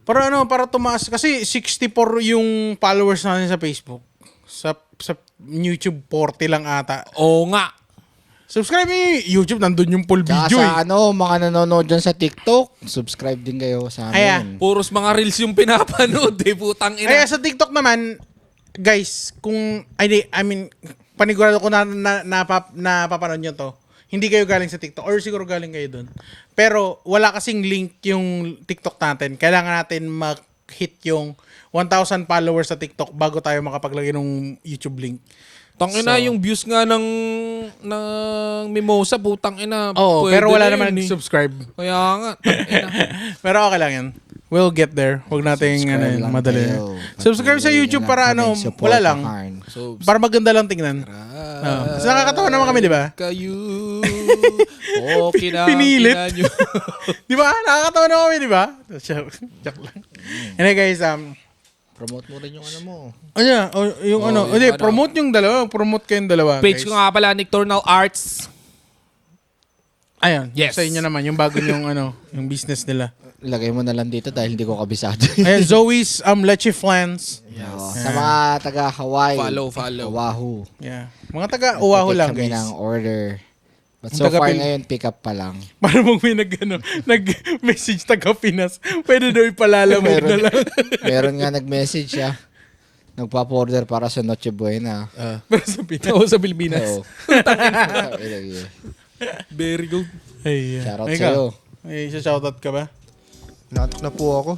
Para tumaas kasi 64 yung followers natin sa Facebook. Sa YouTube 40 lang ata. Oo nga. Subscribe nyo yung YouTube, nandun yung full Tsaka video sa mga nanonood dyan sa TikTok, subscribe din kayo sa Aya. amin. Puros mga reels yung pinapanood eh. Putang Kaya ina. sa TikTok naman, guys, panigurado ko na napapanood nyo to, hindi kayo galing sa TikTok or siguro galing kayo dun. Pero wala kasing link yung TikTok natin. Kailangan natin mag-hit yung 1,000 followers sa TikTok bago tayo makapaglagay ng YouTube link. Tangina yung views nga ng Mimosa, putang ina. Oo, Pwede pero wala na naman yun eh. subscribe. Kaya nga, tangina. Pero okay lang yan. We'll get there. Huwag nating Subscribe lang madali. kayo. Subscribe sa Patuloy YouTube na para kaming support wala sa lang. Karn. So, Para maganda lang tingnan. Kasi nakakatawa naman kami, di ba? Kayo. Oo, Pinilit. nyo. Di ba? Nakakatawa naman kami, di ba? Joke lang. Anyway guys, Promote mo rin yung mo. promote yung dalawa. Promote kayong dalawa, Page guys. ko nga pala, Nicturnal Arts. Ayun, Yes. sa inyo naman, yung bago yung yung business nila. Lagay mo na lang dito dahil hindi ko kabisado. Ayun, Zoe's Leche Flans. Oo. Sa mga taga Hawaii. Follow. Oahu. Yeah. Mga taga Oahu lang, kami guys. ng order. But Ang so taga far Pil- ngayon, pick up pa lang. Para mong may nag-message taga Pinas, pwede daw ipalalamog na lang. Meron nga nag-message siya. Nagpa-order para sa Noche Buena. Pero sa Pinas. Oo, sa Pilipinas. Oo. Very good. Ay, Shoutout ikaw, sa'yo. Ay, shoutout ka ba? Natok na po ako.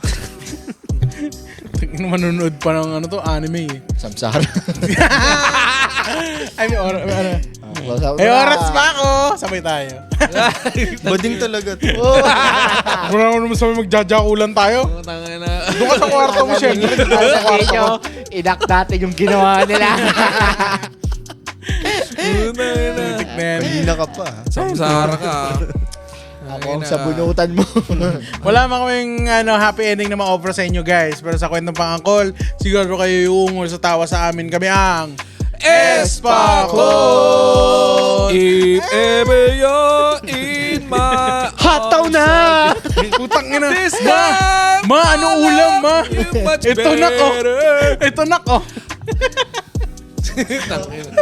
Manonood pa ng anime eh. Samsara. Ay, may oras. May May oras pa ako! Sabay tayo. Bading talaga to. Wala naman naman sabi magjajakulan tayo. Tangina. Doon ka sa kwarto mo, syempre. Doon ka sa kwarto mo. Inak natin yung ginawa nila. Kanina ka pa. ha? Samsara ka. Ako sa bunutan mo. Wala man kaming happy ending na ma-offer sa inyo, guys. Pero sa kwentong pang-angkol, siguro kayo iungol sa tawa sa amin. Kami ang Espakol! If ever you're in my Hataw na! Putang ina. This Ma! time, Ma, ano ulam, ma? much Ito na ko. better. Ito na ko. Tangina.